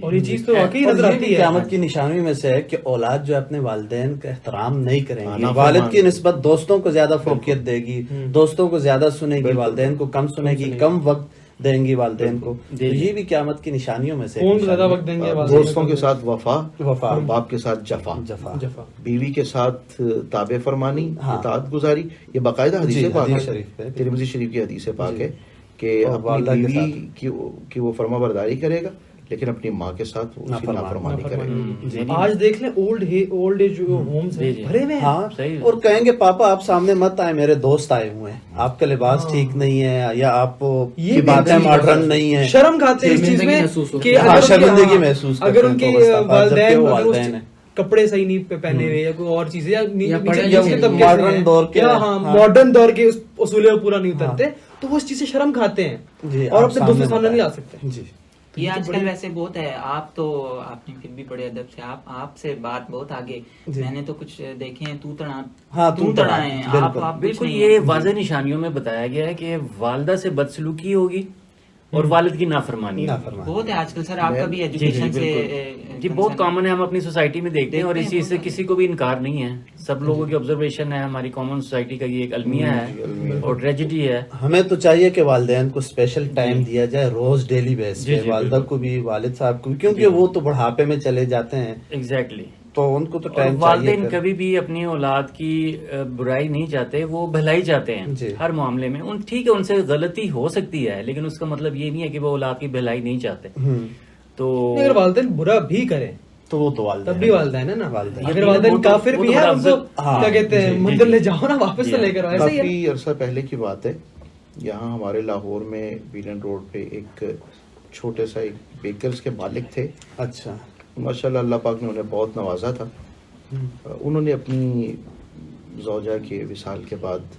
اور یہ چیز تو واقعی نظر آتی ہے. قیامت کی نشانیوں میں سے ہے کہ اولاد جو اپنے والدین کا احترام نہیں کریں گی، والد کی نسبت دوستوں کو زیادہ فوقیت دے گی، دوستوں کو زیادہ سنے گی، والدین کو کم سنے گی، کم وقت دیں گی والدین کو. یہ بھی قیامت کی نشانیوں میں سے زیادہ وقت دیں گے، دوستوں کے ساتھ وفا، باپ کے ساتھ جفا، بیوی کے ساتھ تابع فرمانی، اطاعت گزاری. یہ باقاعدہ حدیث پاک ہے، ترمذی شریف کی حدیث پاک ہے کہ اپنی بیوی کی وہ فرما برداری کرے گا لیکن اپنی ماں کے ساتھ اس کی نافرمانی کرے. آج دیکھ لیں اولڈ ایج ہومز بھرے ہوئے ہیں، اور کہیں گے پاپا آپ سامنے مت آئے، میرے دوست آئے ہوئے ہیں، آپ کا لباس ٹھیک نہیں ہے یا آپ کی باتیں ماڈرن نہیں ہیں. شرم کھاتے ہیں اس چیز میں کہ شرمندگی محسوس اگر ان کے والدین کپڑے صحیح نہیں پہنے ہوئے یا کوئی اور چیزیں ماڈرن دور کے اصولوں پورا نہیں اترتے تو وہ اس چیز سے شرم کھاتے ہیں اور اپنے دوستوں سامنے نہیں آ سکتے. یہ آج کل ویسے بہت ہے. آپ نے پھر بھی بڑے ادب سے آپ سے بات بہت آگے، میں نے تو کچھ دیکھے ہیں تو تڑا ہیں آپ. بالکل یہ واضح نشانیوں میں بتایا گیا ہے کہ والدہ سے بدسلوکی ہوگی اور والد کی نافرمانی. بہت ہے آج کل سر, آپ کا بھی ایجوکیشن سے جی بہت کامن ہے, ہم اپنی سوسائٹی میں دیکھتے ہیں اور اس چیز سے کسی کو بھی انکار نہیں ہے. سب لوگوں کی آبزرویشن ہے, ہماری کامن سوسائٹی کا یہ ایک المیہ ہے اور ٹریجڈی ہے. ہمیں تو چاہیے کہ والدین کو اسپیشل ٹائم دیا جائے روز, ڈیلی بیس پہ, والدہ کو بھی والد صاحب کو بھی, کیونکہ وہ تو بڑھاپے میں چلے جاتے ہیں. ایگزیکٹلی. تو ان کو تو ٹائم چاہیے. والدین کبھی بھی اپنی اولاد کی برائی نہیں چاہتے, وہ بھلائی چاہتے ہیں ہر معاملے میں. ٹھیک ہے ان سے غلطی ہو سکتی ہے, لیکن اس کا مطلب یہ نہیں ہے کہ وہ اولاد کی بھلائی نہیں چاہتے. تو اگر والدین برا بھی کریں تو وہ تو والدین تب بھی والدین ہے نا. اگر والدین کافر بھی ہیں, ان کو کیا کہتے ہیں, مندر لے جاؤ نا, واپس سے لے کر آؤ. کافی عرصہ پہلے کی بات ہے, یہاں ہمارے لاہور میں ویلن روڈ پہ ایک چھوٹے سا ایک بیکرز کے مالک تھے. اچھا. ماشاءاللہ اللہ پاک نے انہیں بہت نوازا تھا. انہوں نے اپنی زوجہ کے وصال کے بعد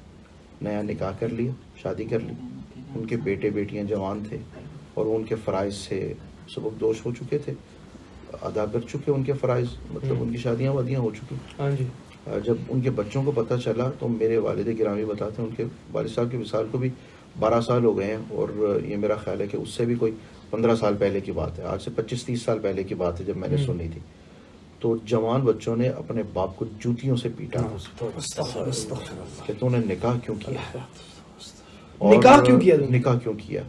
نیا نکاح کر لیا, شادی کر لی. ان کے بیٹے بیٹیاں جوان تھے اور وہ ان کے فرائض سے سبکدوش ہو چکے تھے, ادا کر چکے ان کے فرائض, مطلب ان کی شادیاں وادیاں ہو چکی. جب ان کے بچوں کو پتہ چلا تو میرے والد گرامی بتاتے ہیں ان کے والد صاحب کے وصال کو بھی 12 سال ہو گئے ہیں, اور یہ میرا خیال ہے کہ اس سے بھی کوئی 15 سال پہلے کی بات ہے, آج سے 25-30 سال پہلے کی بات ہے جب میں نے سنی تھی. تو جوان بچوں نے اپنے باپ کو جوتیوں سے پیٹا کہ تو نے نکاح کیوں کیا, نکاح کیوں کیا.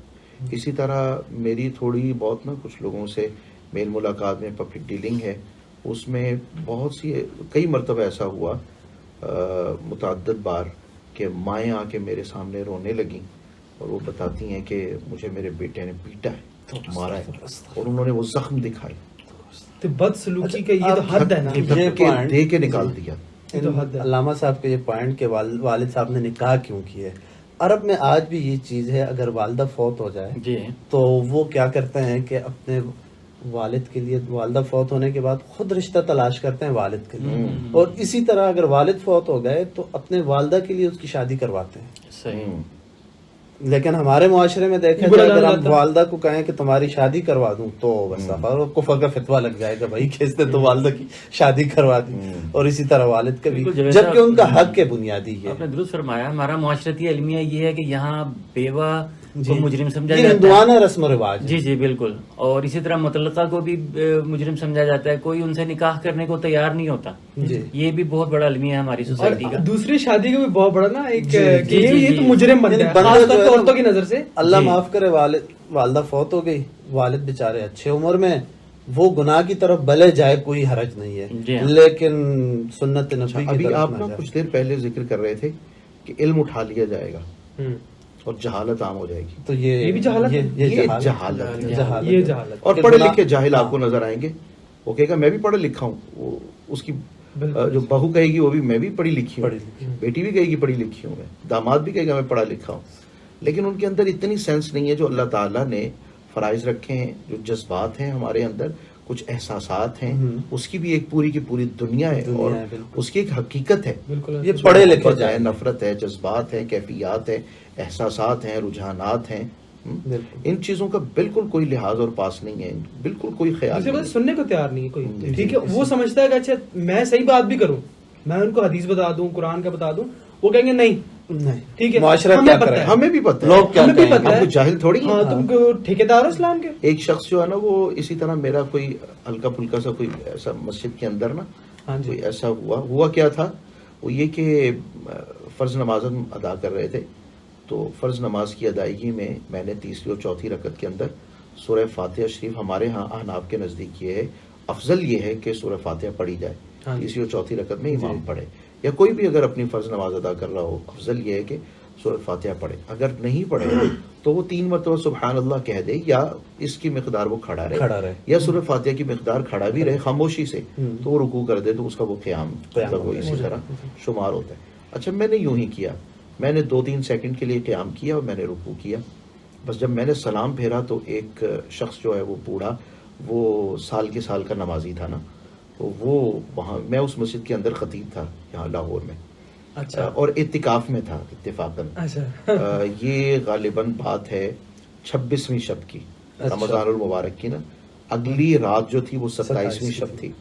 اسی طرح میری تھوڑی بہت نا کچھ لوگوں سے میل ملاقات میں پبلک ڈیلنگ ہے, اس میں بہت سی کئی مرتبہ ایسا ہوا متعدد بار کہ مائیں آ کے میرے سامنے رونے لگیں اور وہ بتاتی ہیں کہ مجھے میرے بیٹے نے پیٹا ہے, مارا ہے, اور انہوں نے وہ زخم دکھائے. بد سلوکی کا یہ تو حد ہے نا, یہ دے کے نکال دیا. علامہ صاحب کا یہ پوائنٹ کہ والد صاحب نے نکاح کیوں کیا ہے, عرب میں آج بھی یہ چیز ہے, اگر والدہ فوت ہو جائے تو وہ کیا کرتے ہیں کہ اپنے والد کے لیے, والدہ فوت ہونے کے بعد خود رشتہ تلاش کرتے ہیں والد کے لیے, اور اسی طرح اگر والد فوت ہو گئے تو اپنے والدہ کے لیے اس کی شادی کرواتے ہیں. صحیح. لیکن ہمارے معاشرے میں دیکھا جائے اگر ہم والدہ کو کہیں کہ تمہاری شادی کروا دوں تو بس کفر کا فتویٰ لگ جائے گا, بھائی کس نے تو والدہ کی شادی کروا دی, اور اسی طرح والد کا بھی, جبکہ ان کا حق ہے بنیادی. ہے آپ نے درست فرمایا. ہمارا معاشرتی المیہ یہ ہے کہ یہاں بیوہ کو مجرم سمجھا یہ جاتا ہے, ہندوانہ رسم و رواج. جی بالکل. اور اسی طرح مطلقہ کو بھی مجرم سمجھا جاتا ہے, کوئی ان سے نکاح کرنے کو تیار نہیں ہوتا. یہ بھی بہت بڑا المیہ ہے ہماری سوسائٹی کا. دوسری شادی کا بھی بہت بڑا نا ایک, یہ تو مجرم بن گیا خاص طور پہ عورتوں کی نظر سے. اللہ معاف کرے, والدہ فوت ہو گئی, والد بیچارے اچھے عمر میں, وہ گناہ کی طرف بلے جائے کوئی حرج نہیں ہے, لیکن سنت نبی کی ابھی آپ نا کچھ دیر پہلے ذکر کر رہے تھے کہ علم اٹھا لیا جائے گا اور جہالت عام ہو جائے گی. تو یہ بھی جہالت, یہ جہالت. اور پڑھے لکھے جاہل آپ کو نظر آئیں گے, وہ کہے گا میں بھی پڑھا لکھا ہوں, وہ اس کی جو بہو کہے گی وہ بھی میں بھی پڑھی لکھی ہوں, بیٹی بھی کہے گی پڑھی لکھی ہوں, میں داماد بھی کہے گا میں پڑھا لکھا ہوں, لیکن ان کے اندر اتنی سینس نہیں ہے جو اللہ تعالیٰ نے فرائض رکھے ہیں, جو جذبات ہیں ہمارے اندر, کچھ احساسات ہیں, اس کی بھی ایک پوری کی پوری دنیا ہے اور اس کی ایک حقیقت ہے. یہ پڑھے لکھے جائے, نفرت ہے, جذبات ہیں, کیفیات ہیں, احساسات ہیں, رجحانات ہیں, ان چیزوں کا بالکل کوئی لحاظ اور پاس نہیں ہے, بالکل کوئی خیال نہیں, سننے کو تیار نہیں ہے کوئی. ٹھیک ہے, وہ سمجھتا ہے کہ اچھا میں صحیح بات بھی کروں, میں ان کو حدیث بتا دوں, قرآن کا بتا دوں, وہ کہیں گے نہیں ٹھیک ہے, معاشرہ کیا کرے, ہمیں بھی پتہ ہے, لوگ کیا ہمیں بھی پتہ ہے, ہم جاہل تھوڑی ہیں, تم ٹھیکیدار ہو اسلام کے. ایک شخص جو ہے نا وہ اسی طرح میرا کوئی ہلکا پھلکا سا کوئی ایسا مسجد کے اندر نا کوئی ایسا ہوا کیا تھا, وہ یہ کہ فرض نماز ادا کر رہے تھے, تو فرض نماز کی ادائیگی میں نے تیسری اور چوتھی رکعت کے اندر سورہ فاتحہ شریف, ہمارے ہاں احناف کے نزدیک یہ ہے افضل یہ ہے کہ سورہ فاتحہ پڑھی جائے تیسری اور چوتھی رکعت میں, امام پڑھے یا کوئی بھی اگر اپنی فرض نماز ادا کر رہا ہو, افضل یہ ہے کہ سورہ فاتحہ پڑھے. اگر نہیں پڑھے تو وہ 3 مرتبہ سبحان اللہ کہہ دے, یا اس کی مقدار وہ کھڑا رہے, یا سورہ فاتحہ کی مقدار کھڑا بھی رہے خاموشی سے, تو وہ رکوع کر دے تو اس کا وہ قیام وہ اسی طرح شمار ہوتا ہے. اچھا میں نے یوں ہی کیا, میں نے 2-3 سیکنڈ کے لیے قیام کیا اور میں نے رکوع کیا. بس جب میں نے سلام پھیرا تو ایک شخص جو ہے وہ بوڑھا, وہ سال کے سال کا نمازی تھا نا, تو وہ وہاں, میں اس مسجد کے اندر خطیب تھا یہاں لاہور میں, اور اعتکاف میں تھا اتفاقاً. یہ غالباً بات ہے 26ویں شب کی, رمضان المبارک کی نا, اگلی رات جو تھی وہ 27ویں شب تھی.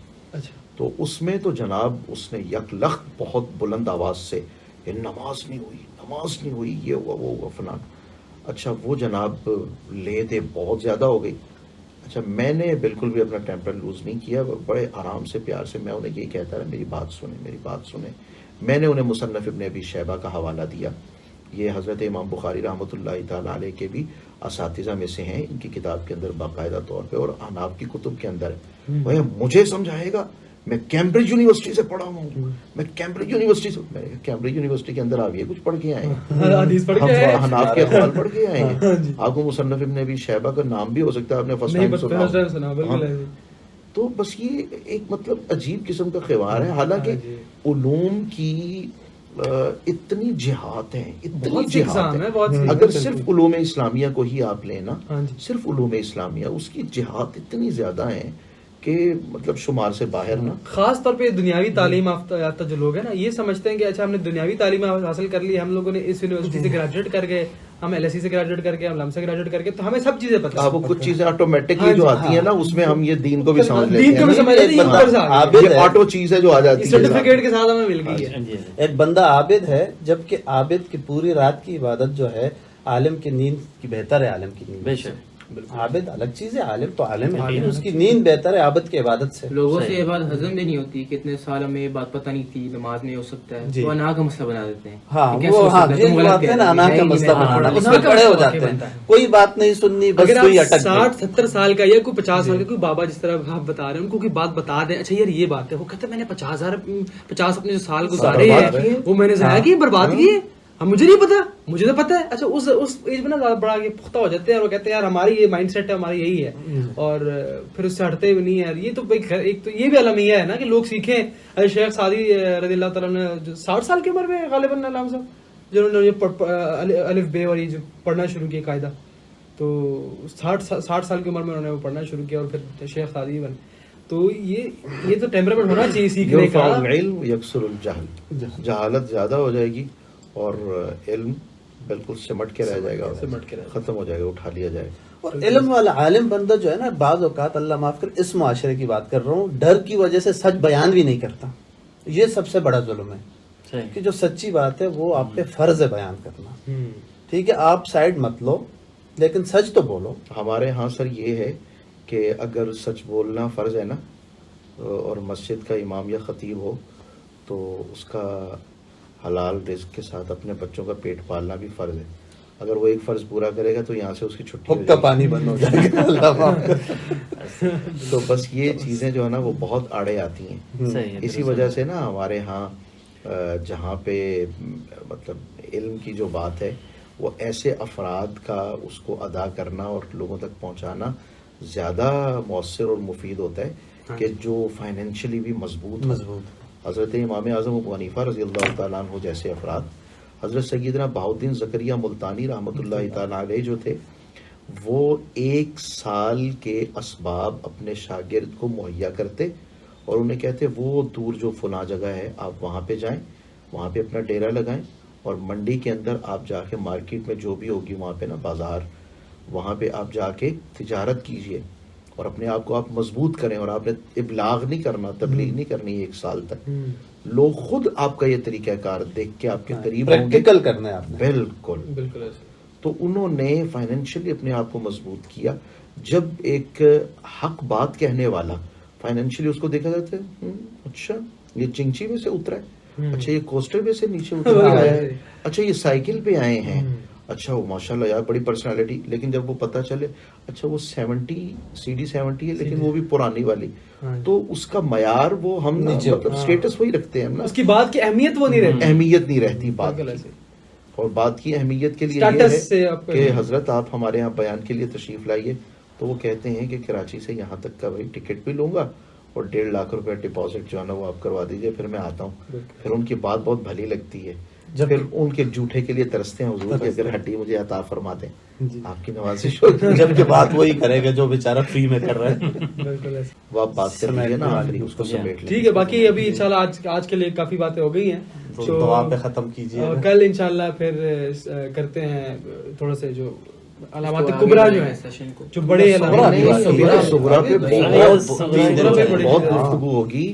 تو اس میں تو جناب اس نے یک لخت بہت بلند آواز سے, نماز نہیں ہوئی, یہ ہوا وہ ہوا فلان. اچھا وہ جناب لے دے بہت زیادہ ہو گئی. اچھا میں نے بالکل بھی اپنا ٹیمپر لوز نہیں کیا, بڑے آرام سے پیار سے میں انہیں یہی کہتا رہا میری بات سنیں. میں نے انہیں مصنف ابن ابی شیبہ کا حوالہ دیا. یہ حضرت امام بخاری رحمۃ اللہ تعالیٰ علیہ کے بھی اساتذہ میں سے ہیں, ان کی کتاب کے اندر باقاعدہ طور پہ اور احناف کی کتب کے اندر. وہ مجھے سمجھائے گا, میں کیمبرج یونیورسٹی سے پڑھا ہوں, میں کیمبرج یونیورسٹی کے اندر آپ یہ کچھ پڑھ کے آئے ہیں, احناف کے اقوال پڑھ کے آئے ہیں. آپ کو مصنف ابن ابی شیبہ کا نام بھی ہو سکتا ہے آپ نے فرسٹ ٹائم سنا. تو بس یہ ایک مطلب عجیب قسم کا خیوار ہے. حالانکہ علوم کی اتنی جہات ہیں, اگر صرف علوم اسلامیہ کو ہی آپ لینا, صرف علوم اسلامیہ, اس کی جہات اتنی زیادہ ہیں کہ مطلب شمار سے باہر نا. خاص طور پہ دنیاوی تعلیم یافتہ جو لوگ ہیں نا, یہ سمجھتے ہیں کہ اچھا ہم نے دنیاوی تعلیم حاصل کر لی, ہم لوگوں نے اس یونیورسٹی سے گریجویٹ کر گئے, ہم LSE سے گریجویٹ کر کے, ہم لم سے گریجویٹ کر کے, تو ہمیں سب چیزیں پتہ. وہ کچھ چیزیں آٹومیٹکلی جو آتی ہیں نا, اس میں ہم یہ دین کو بھی سمجھ لیتے ہیں. یہ آٹو چیز ہے جو آ جاتی ہے, سرٹیفکیٹ کے ساتھ ہمیں مل گئی ہے. ایک بندہ عابد ہے, جبکہ عابد کی پوری رات کی عبادت جو ہے عالم کی نیند کی بہتر ہے. عالم کی نیند بے شک, عابد الگ چیز ہے, عالم تو عالم ہے, اس کی نیند بہتر ہے عابد کی عبادت سے. لوگوں سے یہ بات ہضم بھی نہیں ہوتی کہ اتنے سال ہمیں یہ بات پتہ نہیں تھی نماز نہیں ہو سکتا ہے, وہ انا کا مسئلہ بنا دیتے ہیں. ہاں وہ بات ہے نا, انا کا مسئلہ بنانا, اس میں کھڑے ہو جاتے ہیں, کوئی بات نہیں سننی, بس کوئی اٹک 60-70 سال کا یا کوئی 50 سال کا کوئی بابا جس طرح آپ بتا رہے ہیں, ان کو کوئی بات بتا دیں, اچھا یار یہ بات ہے, وہ کہتے ہیں میں نے 50 اپنے جو سال گزارے ہیں وہ میں نے ضائع کیے, برباد کیے, ہم مجھے نہیں پتا, مجھے تو پتا ہے. اچھا اس ایج میں نا زیادہ بڑا یہ پختہ ہو جاتے ہیں, اور وہ کہتے ہیں یار ہماری یہ مائنڈ سیٹ ہے, ہماری یہی ہے, اور پھر اس سے ہٹتے بھی نہیں یار. یہ تو ایک تو یہ بھی المیہ ہے نا کہ لوگ سیکھیں. شیخ سعدی رضی اللہ تعالیٰ نے 60 سال کی عمر میں غالباً علامہ صاحب جنہوں نے یہ الف بے اور یہ جو پڑھنا شروع کیا قاعدہ, تو 60 سال کی عمر میں انہوں نے وہ پڑھنا شروع کیا, اور پھر شیخ سعدی بنے. تو یہ تو ٹیمپرامنٹ ہونا چاہیے سیکھنے کا. علم یکسر الجہل, جہالت زیادہ ہو جائے گی اور علم بالکل سمٹ کے رہ جائے گا, ختم ہو جائے گا, اٹھا لیا جائے گا. اور علم والا عالم بندہ جو ہے نا, بعض اوقات اللہ معاف کر, اس معاشرے کی بات کر رہا ہوں, ڈر کی وجہ سے سچ بیان بھی نہیں کرتا. یہ سب سے بڑا ظلم ہے کہ جو سچی بات ہے وہ آپ پہ فرض ہے بیان کرنا. ٹھیک ہے, آپ سائڈ مت لو, لیکن سچ تو بولو. ہمارے ہاں سر یہ ہے کہ اگر سچ بولنا فرض ہے نا, اور مسجد کا امام یا خطیب ہو, تو اس کا حلال رزق کے ساتھ اپنے بچوں کا پیٹ پالنا بھی فرض ہے. اگر وہ ایک فرض پورا کرے گا تو یہاں سے اس کی چھٹی کا پانی بند ہو جائے گا. تو بس یہ چیزیں جو ہے نا وہ بہت آڑے آتی ہیں. اسی وجہ سے نا ہمارے ہاں جہاں پہ مطلب علم کی جو بات ہے, وہ ایسے افراد کا اس کو ادا کرنا اور لوگوں تک پہنچانا زیادہ مؤثر اور مفید ہوتا ہے کہ جو فائنینشلی بھی مضبوط. حضرت امام اعظم ابو حنیفہ رضی اللہ تعالیٰ عنہ جیسے افراد, حضرت سیدنا بہاؤالدین زکریا ملتانی رحمۃ اللہ تعالیٰ علیہ جو تھے, وہ 1 سال کے اسباب اپنے شاگرد کو مہیا کرتے اور انہیں کہتے وہ دور جو فلاں جگہ ہے آپ وہاں پہ جائیں, وہاں پہ اپنا ڈیرا لگائیں, اور منڈی کے اندر آپ جا کے مارکیٹ میں جو بھی ہوگی وہاں پہ نا بازار, وہاں پہ آپ جا کے تجارت کیجئے اور اپنے آپ کو آپ مضبوط کریں. اور آپ نے ابلاغ نہیں کرنا, تبلیغ نہیں کرنی 1 سال تک. لوگ خود آپ کا یہ طریقہ کار دیکھ کے آپ کے قریب ہوں گے. پریکٹیکل کرنا ہے آپ نے. بالکل. تو انہوں نے فائنینشلی اپنے آپ کو مضبوط کیا. جب ایک حق بات کہنے والا فائنینشلی اس کو دیکھا جاتا ہے, اچھا یہ چنگچی میں سے اترا ہے, اچھا یہ کوسٹر میں سے نیچے اتر آیا ہے, اچھا یہ سائیکل پہ آئے ہیں, اچھا وہ ماشاءاللہ یار بڑی پرسنالٹی. لیکن جب وہ پتہ چلے اچھا وہ 70 ہے لیکن وہ بھی پرانی والی, تو اس کا معیار وہ ہم مطلب سٹیٹس وہی رکھتے ہیں نا, اس کی بات کی اہمیت وہ نہیں رہتی, اہمیت نہیں رہتی بات کی. اور بات کی اہمیت کے لیے یہ ہے کہ حضرت آپ ہمارے یہاں بیان کے لیے تشریف لائیے, تو وہ کہتے ہیں کہ کراچی سے یہاں تک کا بھائی ٹکٹ بھی لوں گا اور 1.5 لاکھ روپے ڈپازٹ جو ہے نا وہ آپ کروا دیجیے, پھر میں آتا ہوں. پھر ان کی بات بہت بھلی لگتی ہے, پھر ان کے جھوٹے کے لیے ترستے ہیں حضور کہ اگر ہڈی مجھے عطا فرما دیں, آپ کی نوازش ہوگی. جب کہ بات وہی کرے گا جو بیچارہ فری میں کر رہا ہے. وہ آپ بات کر لیجیے نا, آخری اس کو سمیٹ لیں. ٹھیک ہے, باقی ابھی انشاءاللہ آج کے لیے کافی باتیں ہو گئی ہیں, تو دعا پہ ختم کیجیے. کل انشاءاللہ پھر کرتے ہیں تھوڑا سے جو علامات کبرا جو ہیں سیشن کو جو بڑے علامات صغرا پہ بہت گفتگو ہوگی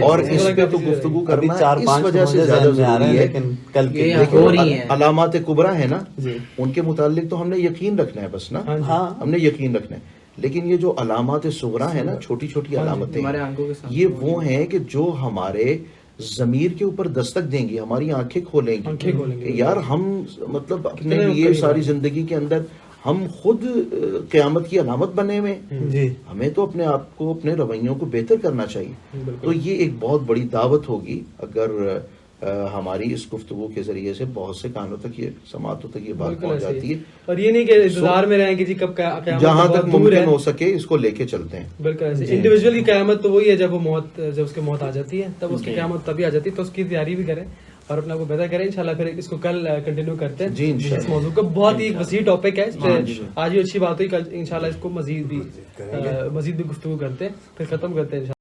اور اس پہ تو گفتگو ابھی کرنا چار اس پانچ وجہ سے مجھے زیادہ ذہن میں آ رہے ضروری ہیں ہے لیکن کل کے یہ ہو رہی ہیں علامات کبرا ہے نا جی ان کے متعلق تو ہم نے یقین رکھنا ہے بس نا ہاں ہم نے یقین رکھنا ہے لیکن یہ جو علامات صغرا ہے نا چھوٹی چھوٹی علامتیں ہمارے آنکھوں کے سامنے یہ وہ ہیں کہ جو ہمارے ضمیر کے اوپر دستک دیں گی ہماری آنکھیں کھولیں گی کہ یار ہم مطلب اپنے لیے ساری زندگی کے اندر ہم خود قیامت کی علامت بنے ہوئے جی ہمیں تو اپنے آپ کو اپنے رویوں کو بہتر کرنا چاہیے تو یہ ایک بہت بڑی دعوت ہوگی اگر ہماری اس گفتگو کے ذریعے سے بہت سے کانوں تک یہ سماعتوں تک یہ بات پہنچ جاتی ہے اور یہ نہیں کہ انتظار میں رہیں کہ جی کب قیامت جہاں بہت تک دور ہے ممکن ہو سکے اس کو لے کے چلتے ہیں بالکل ایسے انڈیویجول کی قیامت تو وہی ہے جب وہ موت جب اس کی موت آ جاتی ہے تب اس کی قیامت تبھی آ جاتی ہے تو اس کی تیاری بھی کریں اور اپنے آپ کو بہتر کریں انشاءاللہ پھر اس کو کل کنٹینیو کرتے ہیں جی انشاءاللہ اس موضوع کا بہت ہی وسیع ٹاپک ہے اس پہ آج بھی اچھی بات ہوئی کل انشاءاللہ اس کو مزید بھی گفتگو کرتے ہیں پھر ختم کرتے ہیں